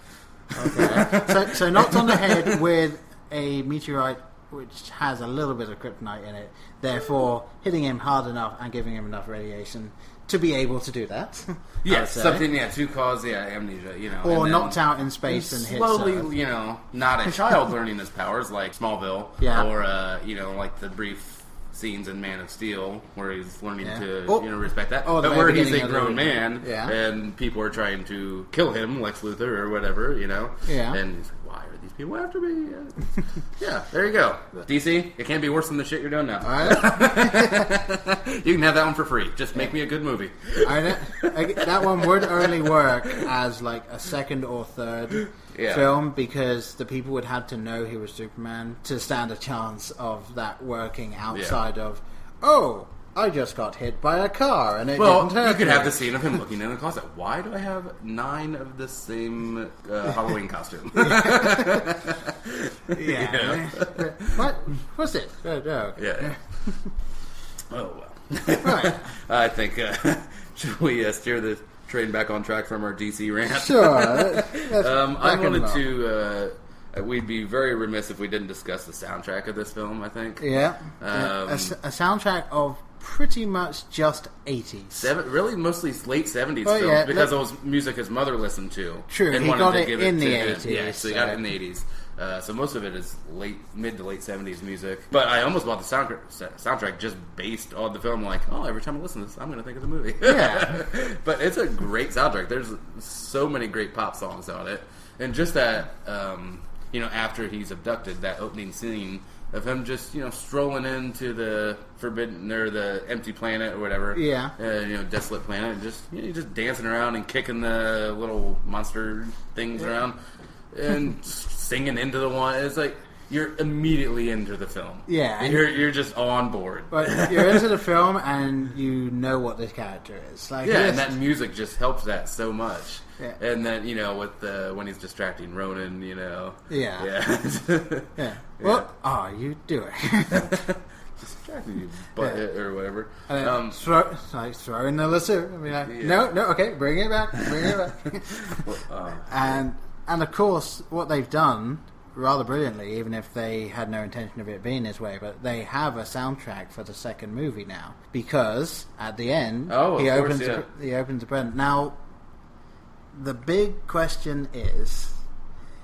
Okay, so knocked on the head with a meteorite which has a little bit of kryptonite in it, therefore hitting him hard enough and giving him enough radiation to be able to do that. Yes, something to cause amnesia, or and knocked out in space and hit slowly, not a child learning his powers like Smallville, or like the brief scenes in Man of Steel where he's learning to respect that, but where he's a grown man and people are trying to kill him, Lex Luthor or whatever, and he's like, why are these people after me? Yeah, there you go. DC, it can't be worse than the shit you're doing now. You can have that one for free. Just make me a good movie. That one would only work as like a second or third film, because the people would have to know he was Superman to stand a chance of that working outside of, I just got hit by a car and it didn't hurt you could me. have the scene of him looking in the closet. Why do I have 9 of the same Halloween costume? What's it? Yeah. Oh, well. Right. I think, should we steer the train back on track from our DC rant? Sure. I wanted to... we'd be very remiss if we didn't discuss the soundtrack of this film, I think. Yeah. A soundtrack of pretty much just 80s. Really, mostly late 70s films, because it was music his mother listened to. True, and he wanted got to it give in it the to 80s. Yeah, so he got it in the 80s. So most of it is mid to late 70s music. But I almost bought the soundtrack just based on the film. Like, every time I listen to this, I'm going to think of the movie. Yeah. But it's a great soundtrack. There's so many great pop songs on it. And just that, after he's abducted, that opening scene of him just, strolling into the forbidden, or the empty planet or whatever. Yeah. Desolate planet. And just dancing around and kicking the little monster things around. And singing into the one. It's like, you're immediately into the film. Yeah. You're just on board. But you're into the film and you know what this character is. Like, and that music just helps that so much. Yeah. And then, with when he's distracting Ronan, Yeah. Yeah. What are you doing? Distracting you, or whatever. Throw in the lasso. No, okay, bring it back. And of course, what they've done rather brilliantly, even if they had no intention of it being this way, but they have a soundtrack for the second movie now, because at the end he opens the present. Now, the big question is,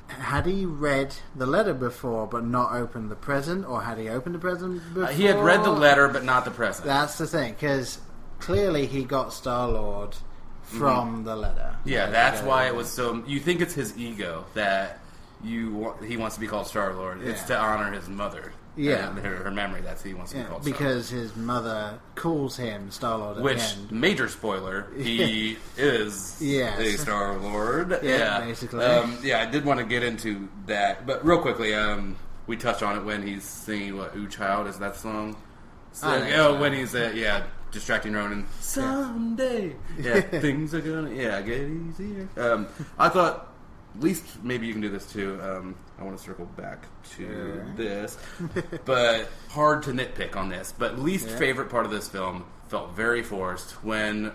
had he read the letter before but not opened the present, or had he opened the present before? He had read the letter but not the present. That's the thing, because clearly he got Star-Lord from the letter. Yeah, that's why it was so... You think it's his ego that he wants to be called Star-Lord. It's to honor his mother. Yeah. Her memory. That's who he wants to be called. Because his mother calls him Star-Lord at the end. Major spoiler, he is a Star-Lord. Yeah, basically. I did want to get into that. But real quickly, we touched on it when he's singing, Ooh Child, is that song? So, when he's, distracting Ronan. Someday, things are gonna, get easier. I thought, at least maybe you can do this too. I want to circle back to this, but hard to nitpick on this. But least favorite part of this film felt very forced when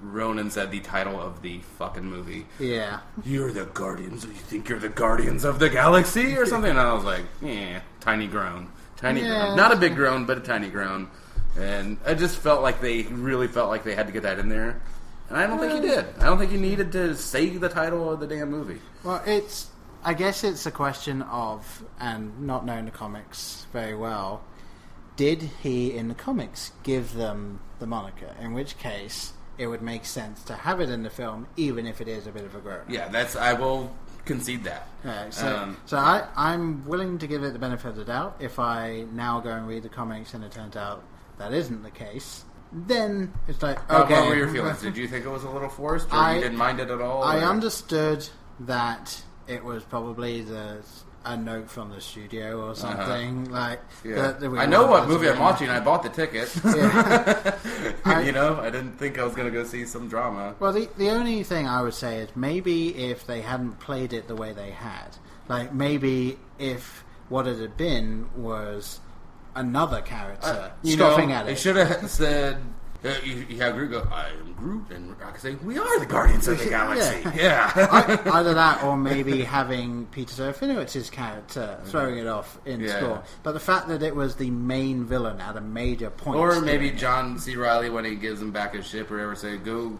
Ronan said the title of the fucking movie. Yeah, you're the Guardians. You think you're the Guardians of the Galaxy or something? And I was like, tiny groan, not a big groan, but a tiny groan. And I just felt like they really felt like they had to get that in there. And I don't think he did. I don't think he needed to say the title of the damn movie. Well, I guess it's a question of, and not knowing the comics very well, did he, in the comics, give them the moniker? In which case, it would make sense to have it in the film, even if it is a bit of a groan. Yeah, I will concede that. So I'm willing to give it the benefit of the doubt. If I now go and read the comics and it turns out that isn't the case, then it's like, okay. What were your feelings? Did you think it was a little forced, or you didn't mind it at all? I understood that it was probably a note from the studio or something. I know what movie I'm watching. I bought the ticket. I didn't think I was going to go see some drama. Well, the only thing I would say is maybe if they hadn't played it the way they had, maybe if what it had been was another character scoffing at it. They should have said, you have Groot go, I am Groot, and I can say, we are the Guardians of the Galaxy. Either that, or maybe having Peter Serafinowicz' character throwing it off in score. But the fact that it was the main villain at a major point. Or maybe John C. Reilly, when he gives him back his ship or whatever, say, go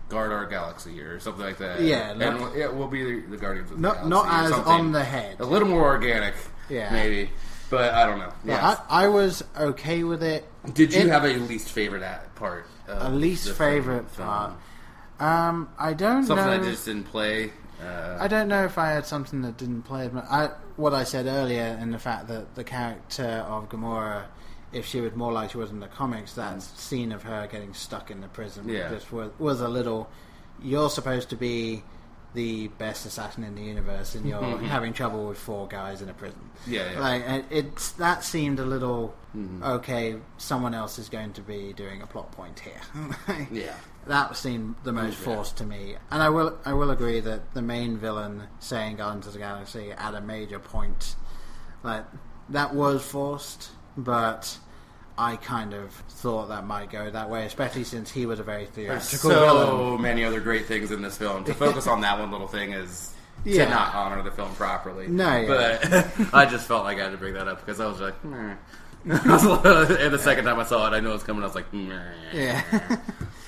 guard our galaxy or something like that. We'll be the Guardians of the Galaxy. Not as on the head. A little more organic, maybe. But I don't know. Yeah, I was okay with it. Did you have a least favorite part? A least favorite part? I don't know. Something that just didn't play? I don't know if I had something that didn't play. What I said earlier, in the fact that the character of Gamora, if she was more like she was in the comics, that scene of her getting stuck in the prison just was a little... You're supposed to be the best assassin in the universe, and you're having trouble with 4 guys in a prison. That seemed a little okay. Someone else is going to be doing a plot point here. That seemed the most forced to me, and I will agree that the main villain saying Guardians of the Galaxy at a major point, that was forced, but I kind of thought that might go that way, especially since he was a very theatrical villain. So many other great things in this film. To focus on that one little thing is to not honor the film properly. But I just felt like I had to bring that up because I was like, meh. And the second time I saw it, I know it was coming. I was like, meh.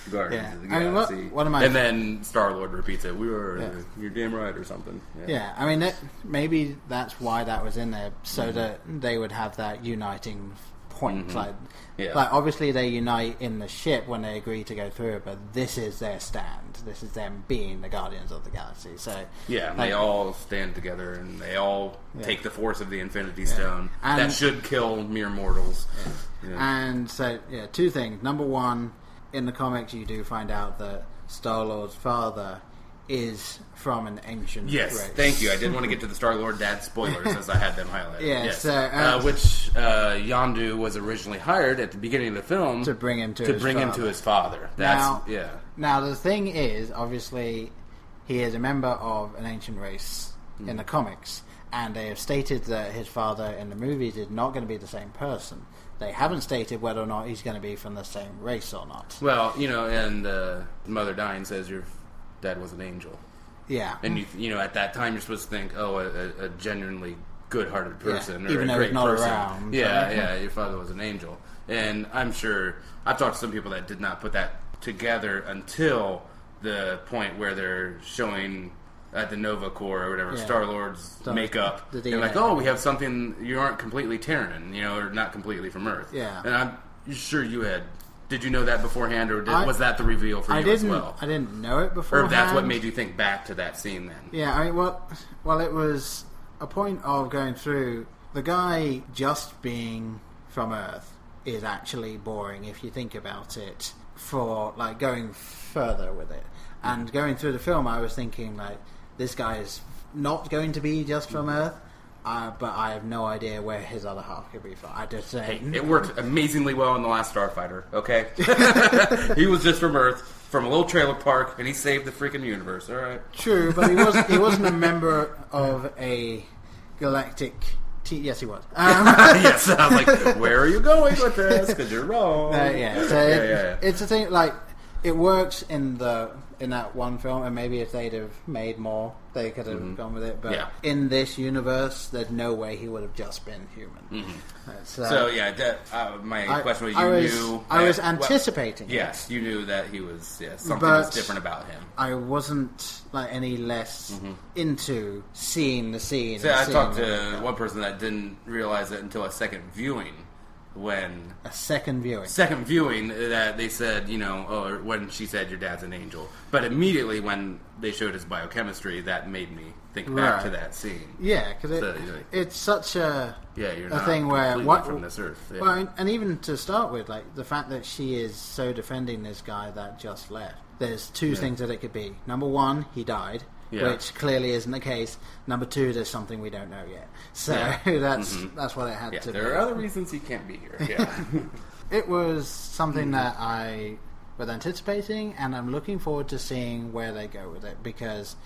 Guardians of the Galaxy. And then Star-Lord repeats it. You're damn right, or something. Maybe that's why that was in there, so that they would have that uniting point. Obviously they unite in the ship when they agree to go through it, but this is their stand. This is them being the Guardians of the Galaxy. So they all stand together and they all take the force of the Infinity Stone that should kill mere mortals. And so 2 things. Number 1, in the comics you do find out that Star-Lord's father is from an ancient race. Thank you. I did want to get to the Star-Lord dad spoilers as I had them highlighted. Which Yondu was originally hired at the beginning of the film to bring him to his father. Now the thing is, obviously, he is a member of an ancient race in the comics, and they have stated that his father in the movies is not going to be the same person. They haven't stated whether or not he's going to be from the same race or not. Well, and Mother Dying says your dad was an angel. Yeah. And at that time you're supposed to think, a genuinely good-hearted person, or even a though great he's not person. Around. Your father was an angel. And I'm sure I've talked to some people that did not put that together until the point where they're showing at the Nova Corps or whatever, Star-Lord's makeup. They're like, we have something, you aren't completely Terran, or not completely from Earth. Yeah. And I'm sure you had... Did you know that beforehand, or was that the reveal for you as well? I didn't know it beforehand. Or that's what made you think back to that scene then? Yeah, it was a point of going through the guy just being from Earth is actually boring if you think about it, for like going further with it. And going through the film, I was thinking like, this guy is not going to be just from Earth, but I have no idea where his other half could be from. I just say it worked amazingly well in The Last Starfighter, okay? He was just from Earth, from a little trailer park, and he saved the freaking universe, alright? True, but he wasn't a member of a galactic team. Yes, he was. Yes, I'm like, where are you going with this? Because you're wrong. It's a thing, like, it works in that one film, and maybe if they'd have made more, they could have gone with it. But in this universe, there's no way he would have just been human. My question was, I was anticipating. Yes, you knew that he was something was different about him. I wasn't like any less into seeing the scene. So I talked to one person that didn't realize it until a second viewing. When a second viewing that they said, or when she said your dad's an angel, but immediately when they showed his biochemistry, that made me think back to that scene. Yeah, because it's such a you're a thing where from this earth. Yeah. Well, and even to start with, like the fact that she is so defending this guy that just left. There's two things that it could be. Number one, he died. Yeah. Which clearly isn't the case. Number two, there's something we don't know yet. So that's what it had to be. There are other reasons he can't be here. Yeah. It was something that I was anticipating, and I'm looking forward to seeing where they go with it. Because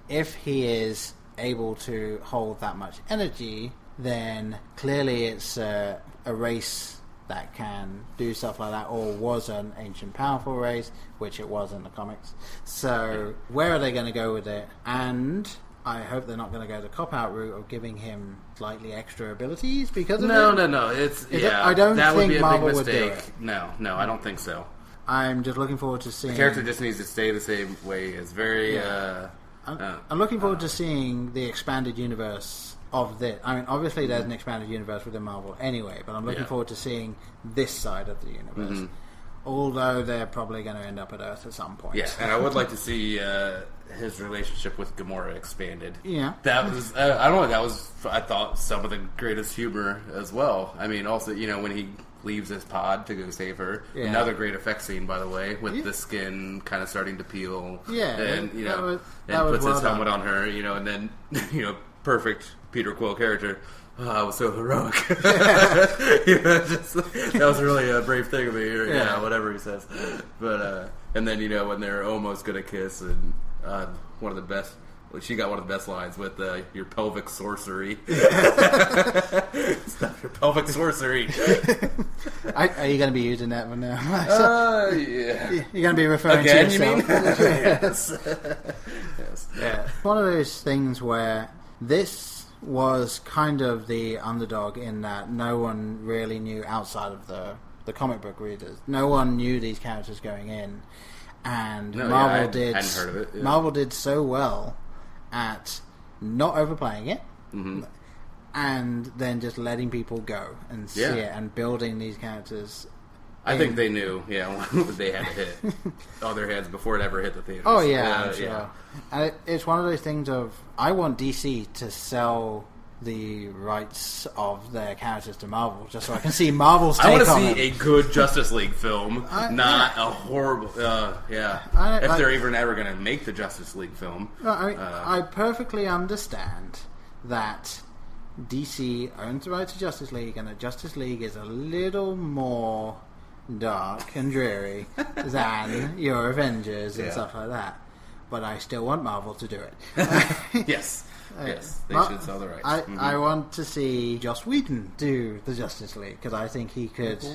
if he is able to hold that much energy, then clearly it's a race that can do stuff like that, or was an ancient powerful race, which it was in the comics. So where are they going to go with it? And I hope they're not going to go the cop-out route of giving him slightly extra abilities because of it. No. I don't think Marvel would do it. No, I don't think so. I'm just looking forward to seeing... The character just needs to stay the same way. It's very... I'm looking forward to seeing the expanded universe of this. I mean, obviously there's an expanded universe within Marvel anyway, but I'm looking forward to seeing this side of the universe. Although they're probably going to end up at Earth at some point. Yeah, and I would like to see his relationship with Gamora expanded. Yeah. That was, I don't know, that was, I thought, some of the greatest humor as well. I mean, also, when he leaves his pod to go save her. Yeah. Another great effect scene, by the way, with the skin kind of starting to peel. Yeah. And, puts his helmet on her, and then, perfect Peter Quill character. Oh, I was so heroic. That was really a brave thing of me. Or, whatever he says. But and then when they're almost gonna kiss, and one of the best. She got one of the best lines with your pelvic sorcery. Stop your pelvic sorcery. Are you going to be using that one now? Yeah. You're going to be referring again, to yourself. You mean? Yes. Yes. Yeah. One of those things where this was kind of the underdog in that no one really knew outside of the comic book readers. No one knew these characters going in, and Marvel did. Hadn't heard of it. Yeah. Marvel did so well at not overplaying it, and then just letting people go and see it and building these characters. I think they knew, they had to hit other heads before it ever hit the theaters. Oh yeah, I'm sure. And it's one of those things of I want DC to sell the rights of their characters to Marvel, just so I can see Marvel's take on it. I want to see a good Justice League film, not a horrible... if they're even ever going to make the Justice League film. I perfectly understand that DC owns the rights to Justice League, and that Justice League is a little more dark and dreary than your Avengers and stuff like that. But I still want Marvel to do it. Yes. Yes, they should sell the rights. I want to see Joss Whedon do the Justice League because I think he could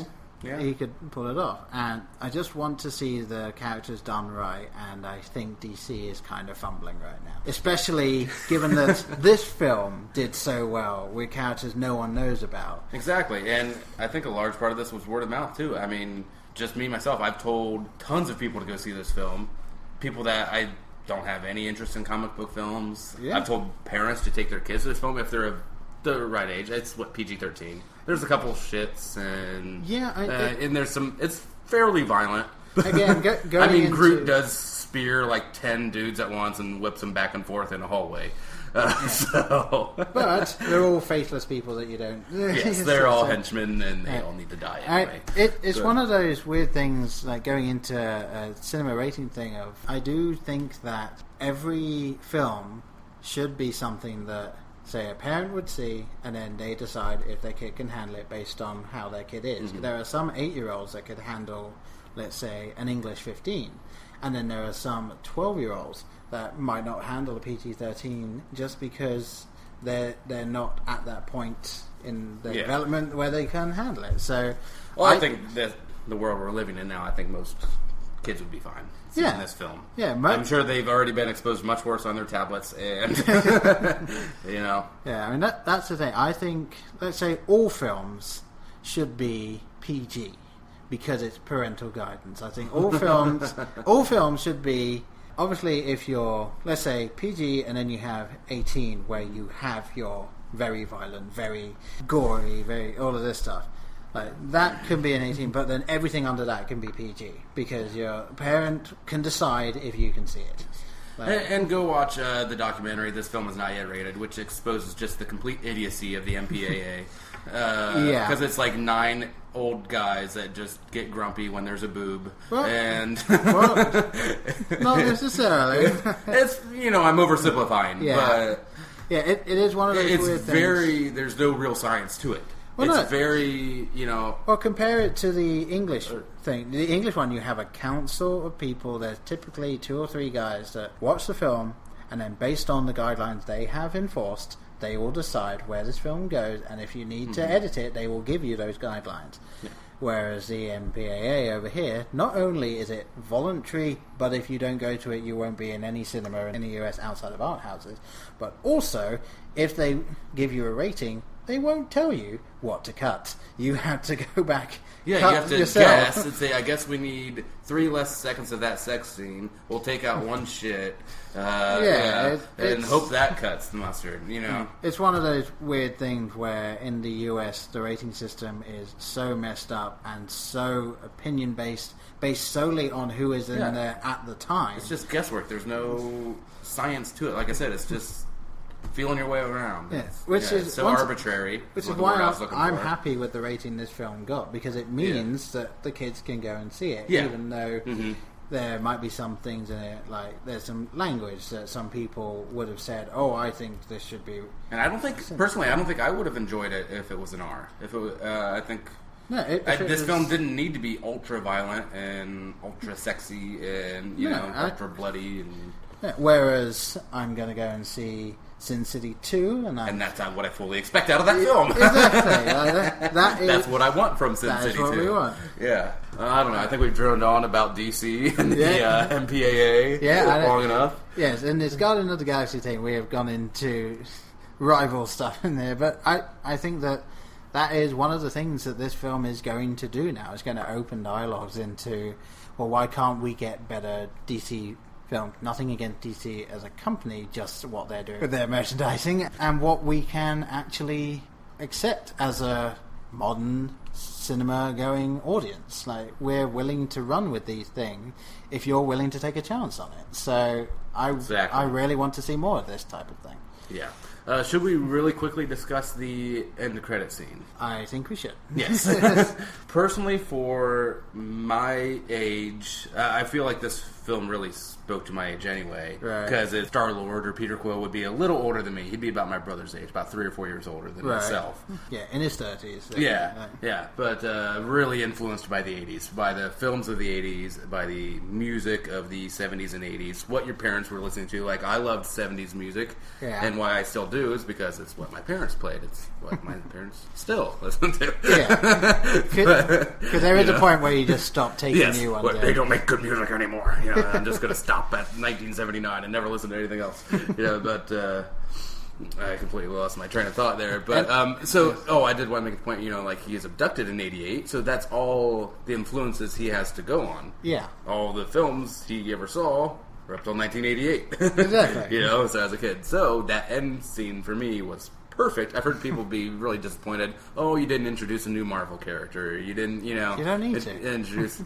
he could pull it off. And I just want to see the characters done right, and I think DC is kind of fumbling right now. Especially given that this film did so well with characters no one knows about. Exactly, and I think a large part of this was word of mouth too. I mean, just me, myself, I've told tons of people to go see this film. People that I don't have any interest in comic book films. Yeah. I've told parents to take their kids to this film if they're of the right age. It's PG-13. There's a couple shits and and there's some. It's fairly violent. again, going I mean, into... Groot does spear like 10 dudes at once and whips them back and forth in a hallway. But they're all faithless people that you don't... Yes, they're all henchmen and they all need to die anyway. It's one of those weird things, like going into a cinema rating thing of... I do think that every film should be something that, say, a parent would see, and then they decide if their kid can handle it based on how their kid is. Mm-hmm. There are some 8-year-olds that could handle, let's say, an English 15, and then there are some 12-year-olds that might not handle a PG-13 just because they're not at that point in their development where they can handle it. So, I think that the world we're living in now, I think most kids would be fine seeing this film. Yeah, I'm sure they've already been exposed much worse on their tablets, and you know. Yeah, I mean that's the thing. I think, let's say, all films should be PG because it's parental guidance. I think all films should be. Obviously, if you're, let's say, PG and then you have 18 where you have your very violent, very gory, very all of this stuff, like that can be an 18, but then everything under that can be PG because your parent can decide if you can see it. And go watch the documentary, This Film Is Not Yet Rated, which exposes just the complete idiocy of the MPAA. Because it's like 9 old guys that just get grumpy when there's a boob. Well, not necessarily. It's, I'm oversimplifying. But it is one of those weird things. There's no real science to it. Well, it's very, Well, compare it to the English thing. The English one, you have a council of people. There's typically 2 or 3 guys that watch the film, and then based on the guidelines they have enforced, they will decide where this film goes, and if you need to edit it, they will give you those guidelines. Yeah. Whereas the MPAA over here, not only is it voluntary, but if you don't go to it, you won't be in any cinema in the US outside of art houses. But also, if they give you a rating, they won't tell you what to cut. You have to go back. Yeah, you have to guess and say, I guess we need 3 less seconds of that sex scene. We'll take out one shit. And hope that cuts the mustard, It's one of those weird things where in the US the rating system is so messed up and so opinion-based, based solely on who is in there at the time. It's just guesswork. There's no science to it. Like I said, it's just feeling your way around. Yeah, which is so arbitrary. Which is why I'm happy with the rating this film got, because it means that the kids can go and see it, even though there might be some things in it, like there's some language that some people would have said, "Oh, I think this should be." And I don't think I would have enjoyed it if it was an R. If it was, I think. No, this film didn't need to be ultra violent and ultra sexy and ultra bloody and. Yeah, whereas I'm going to go and see Sin City 2, and that's not what I fully expect out of that film. Exactly. That's what I want from Sin City 2. That's what we want. Yeah. I don't know. I think we've droned on about DC and the MPAA long enough. Yes, in this Guardian of the Galaxy thing, we have gone into rival stuff in there, but I think that is one of the things that this film is going to do now. It's going to open dialogues into, well, why can't we get better DC film? Nothing against DC as a company, just what they're doing with their merchandising and what we can actually accept as a modern cinema going audience. Like, we're willing to run with these things if you're willing to take a chance on it. So I really want to see more of this type of thing. Yeah. Should we really quickly discuss the end credit scene? I think we should. Yes. Personally, for my age, I feel like this film really spoke to my age anyway. Because if Star-Lord or Peter Quill would be a little older than me. He'd be about my brother's age, about 3 or 4 years older than myself. Yeah, in his 30s. Yeah. But really influenced by the 80s, by the films of the 80s, by the music of the 70s and 80s, what your parents were listening to. Like, I loved 70s music, and why I still do is because it's what my parents played. It's what my parents still listen to. Yeah. Because there is a point where you just stop taking new ones. They don't make good music anymore. I'm just going to stop at 1979 and never listen to anything else. But I completely lost my train of thought there. But I did want to make a point. Like, he is abducted in '88, so that's all the influences he has to go on. Yeah. All the films he ever saw were up till 1988. Exactly. So as a kid, so that end scene for me was perfect. I've heard people be really disappointed. Oh, you didn't introduce a new Marvel character. You didn't, You don't need to introduce.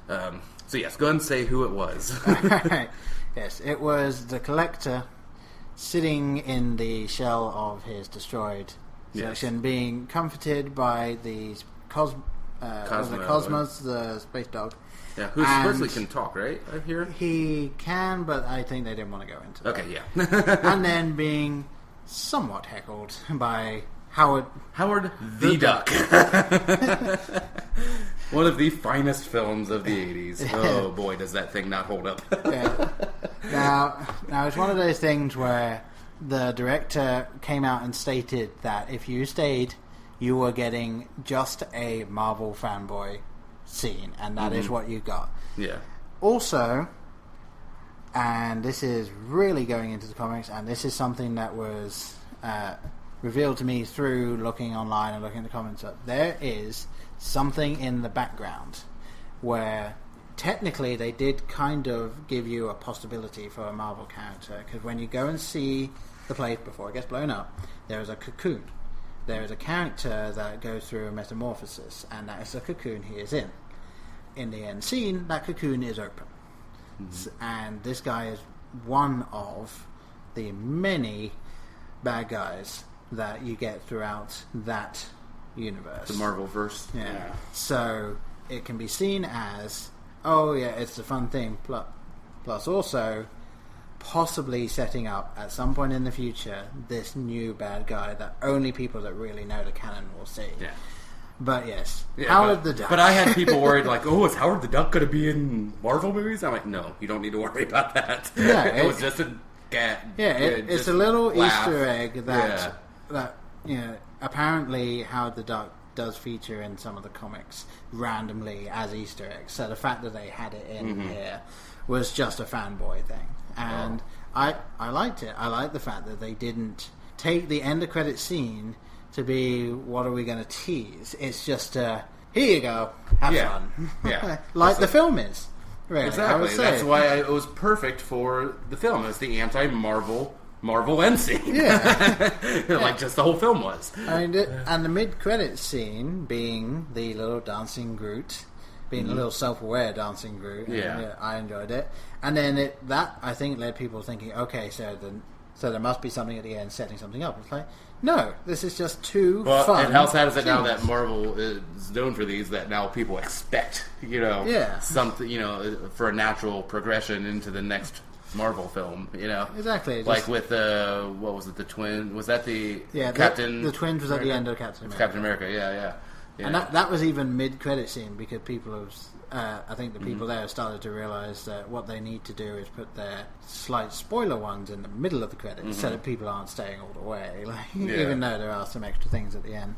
So yes, go ahead and say who it was. Yes, it was the Collector sitting in the shell of his destroyed section, being comforted by these Cosmos, the space dog. Yeah, who supposedly can talk, right? I hear he can, but I think they didn't want to go into that. Okay, yeah. And then being somewhat heckled by Howard the Duck. One of the finest films of the 80s. Oh boy, does that thing not hold up. Yeah. Now it's one of those things where the director came out and stated that if you stayed, you were getting just a Marvel fanboy scene, and that is what you got. Yeah. Also, and this is really going into the comics, and this is something that was revealed to me through looking online and looking at the comments, there is something in the background where technically they did kind of give you a possibility for a Marvel character, because when you go and see the place before it gets blown up, there is a cocoon. There is a character that goes through a metamorphosis, and that is the cocoon he is in. In the end scene, that cocoon is open. And this guy is one of the many bad guys that you get throughout that universe. The Marvel-verse. Yeah. So it can be seen as, oh yeah, it's a fun thing, plus also possibly setting up at some point in the future this new bad guy that only people that really know the canon will see. Yeah. But yes, Howard the Duck. But I had people worried like, oh, is Howard the Duck going to be in Marvel movies? I'm like, no, you don't need to worry about that. Yeah, it was just a it's a little laugh. Easter egg that apparently Howard the Duck does feature in some of the comics randomly as Easter eggs. So the fact that they had it in here was just a fanboy thing. And I liked it. I liked the fact that they didn't take the end of credit scene to be, what are we going to tease? It's just, here you go, have fun. Yeah. Like the film is. Really, exactly. That's why it was perfect for the film. It's the anti-Marvel end scene. Yeah. Like just the whole film was. And the mid-credit scene being the little dancing Groot, being a little self-aware dancing Groot. Yeah. I enjoyed it. And then that, I think, led people thinking, okay, so there must be something at the end setting something up. It's like, no, this is just too fun. And how sad is it now that Marvel is known for these, that now people expect, something, for a natural progression into the next Marvel film, Exactly. Like with, what was it, the twin? Was that the Captain... The twins was at the end of Captain America. Captain America, yeah. And that was even mid-credit scene, because people have... I think the people there have started to realise that what they need to do is put their slight spoiler ones in the middle of the credits so that people aren't staying all the way, even though there are some extra things at the end.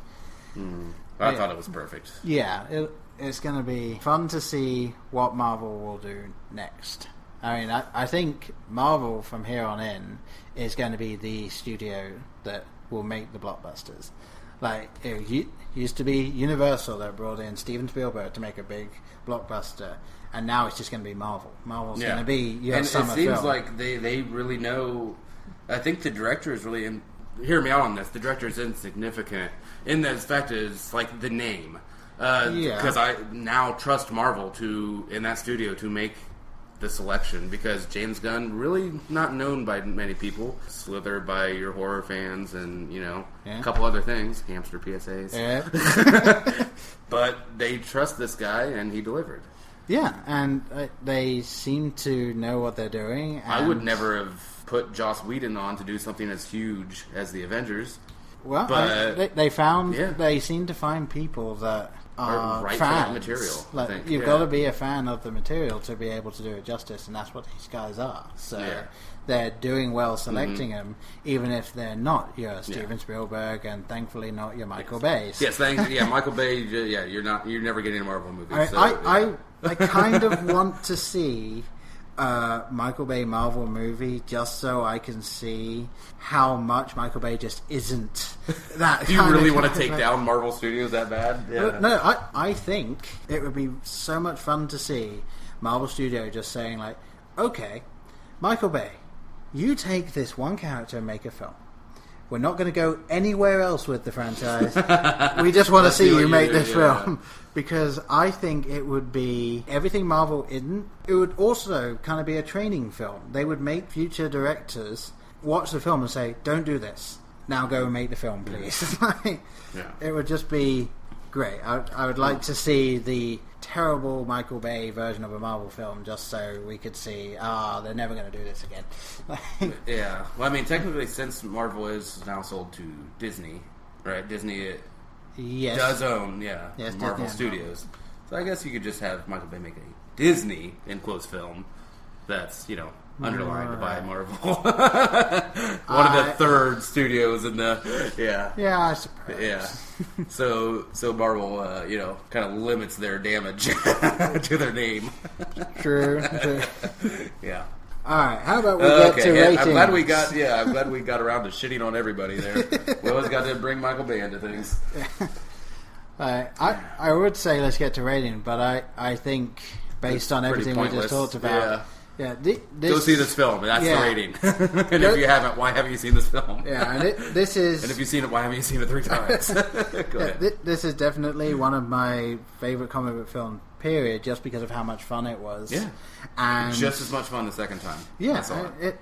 I thought it was perfect. Yeah, it's going to be fun to see what Marvel will do next. I mean, I think Marvel from here on in is going to be the studio that will make the blockbusters. Like, it used to be Universal that brought in Steven Spielberg to make a big blockbuster, and now it's just going to be Marvel. Marvel's going to be summer it seems film. like they really know. I think the director is really hear me out on this. The director is insignificant in the fact is like the name, because I now trust Marvel in that studio to make the selection, because James Gunn really not known by many people. Slither by your horror fans, and a couple other things, hamster PSAs. Yeah. But they trust this guy, and he delivered. Yeah, and they seem to know what they're doing. And I would never have put Joss Whedon on to do something as huge as the Avengers. Well, but they seem to find people that are right fans. for that material. Like, you've got to be a fan of the material to be able to do it justice, and that's what these guys are. So they're doing well selecting them, even if they're not your Steven Spielberg, and thankfully not your Michael Bay. Yes, Michael Bay. You're never getting a Marvel movie. I kind of want to see Michael Bay Marvel movie just so I can see how much Michael Bay just isn't that. Do you really want to take down Marvel Studios that bad? Yeah. No, I think it would be so much fun to see Marvel Studio just saying like, okay, Michael Bay, you take this one character and make a film. we're not going to go anywhere else with the franchise. We just want to see you make this film. Because I think it would be everything Marvel isn't. It would also kind of be a training film. They would make future directors watch the film and say, don't do this. Now go and make the film, please. It would just be great. I would like to see the terrible Michael Bay version of a Marvel film just so we could see, they're never going to do this again. Yeah. Well, I mean, technically, since Marvel is now sold to Disney, right? Disney does own, Marvel Studios. So I guess you could just have Michael Bay make a Disney, in quotes, film that's, underlined by Marvel. One of the third studios in the... Yeah, I suppose. Yeah. So Marvel, kind of limits their damage to their name. True. Yeah. All right, how about we get to ratings? I'm glad we got around to shitting on everybody there. We always got to bring Michael Bay into things. I would say let's get to rating, but I think based on everything we just talked about... Yeah, go see this film. That's the rating. And if you haven't, why haven't you seen this film? Yeah, and this is. And if you've seen it, why haven't you seen it 3 times? Go ahead. This is definitely one of my favorite comic book film. Period, just because of how much fun it was. Yeah, and just as much fun the second time. Yeah,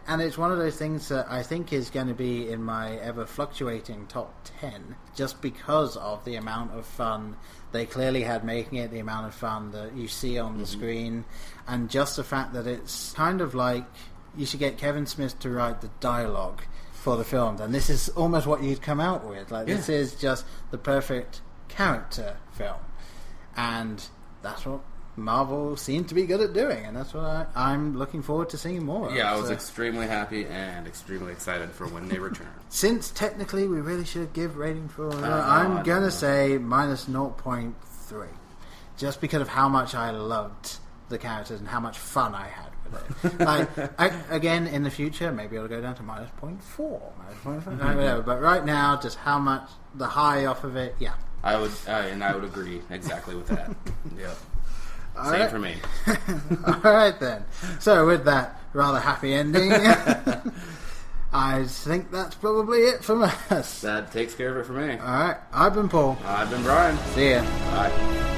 and it's one of those things that I think is going to be in my ever fluctuating top 10, just because of the amount of fun they clearly had making it, the amount of fun that you see on the screen, and just the fact that it's kind of like you should get Kevin Smith to write the dialogue for the film, and this is almost what you'd come out with. This is just the perfect character film, and that's what Marvel seemed to be good at doing, and that's what I'm looking forward to seeing more of. Yeah, I was extremely happy and extremely excited for when they return. Since technically we really should give rating for I'm going to say minus 0.3, just because of how much I loved the characters and how much fun I had with it. Again, in the future, maybe it'll go down to minus 0.4, whatever, but right now, just how much, the high off of it, I would agree exactly with that. Yeah. Same for me. Alright then. So with that rather happy ending, I think that's probably it from us. That takes care of it for me. Alright, I've been Paul. I've been Brian. See ya. Bye.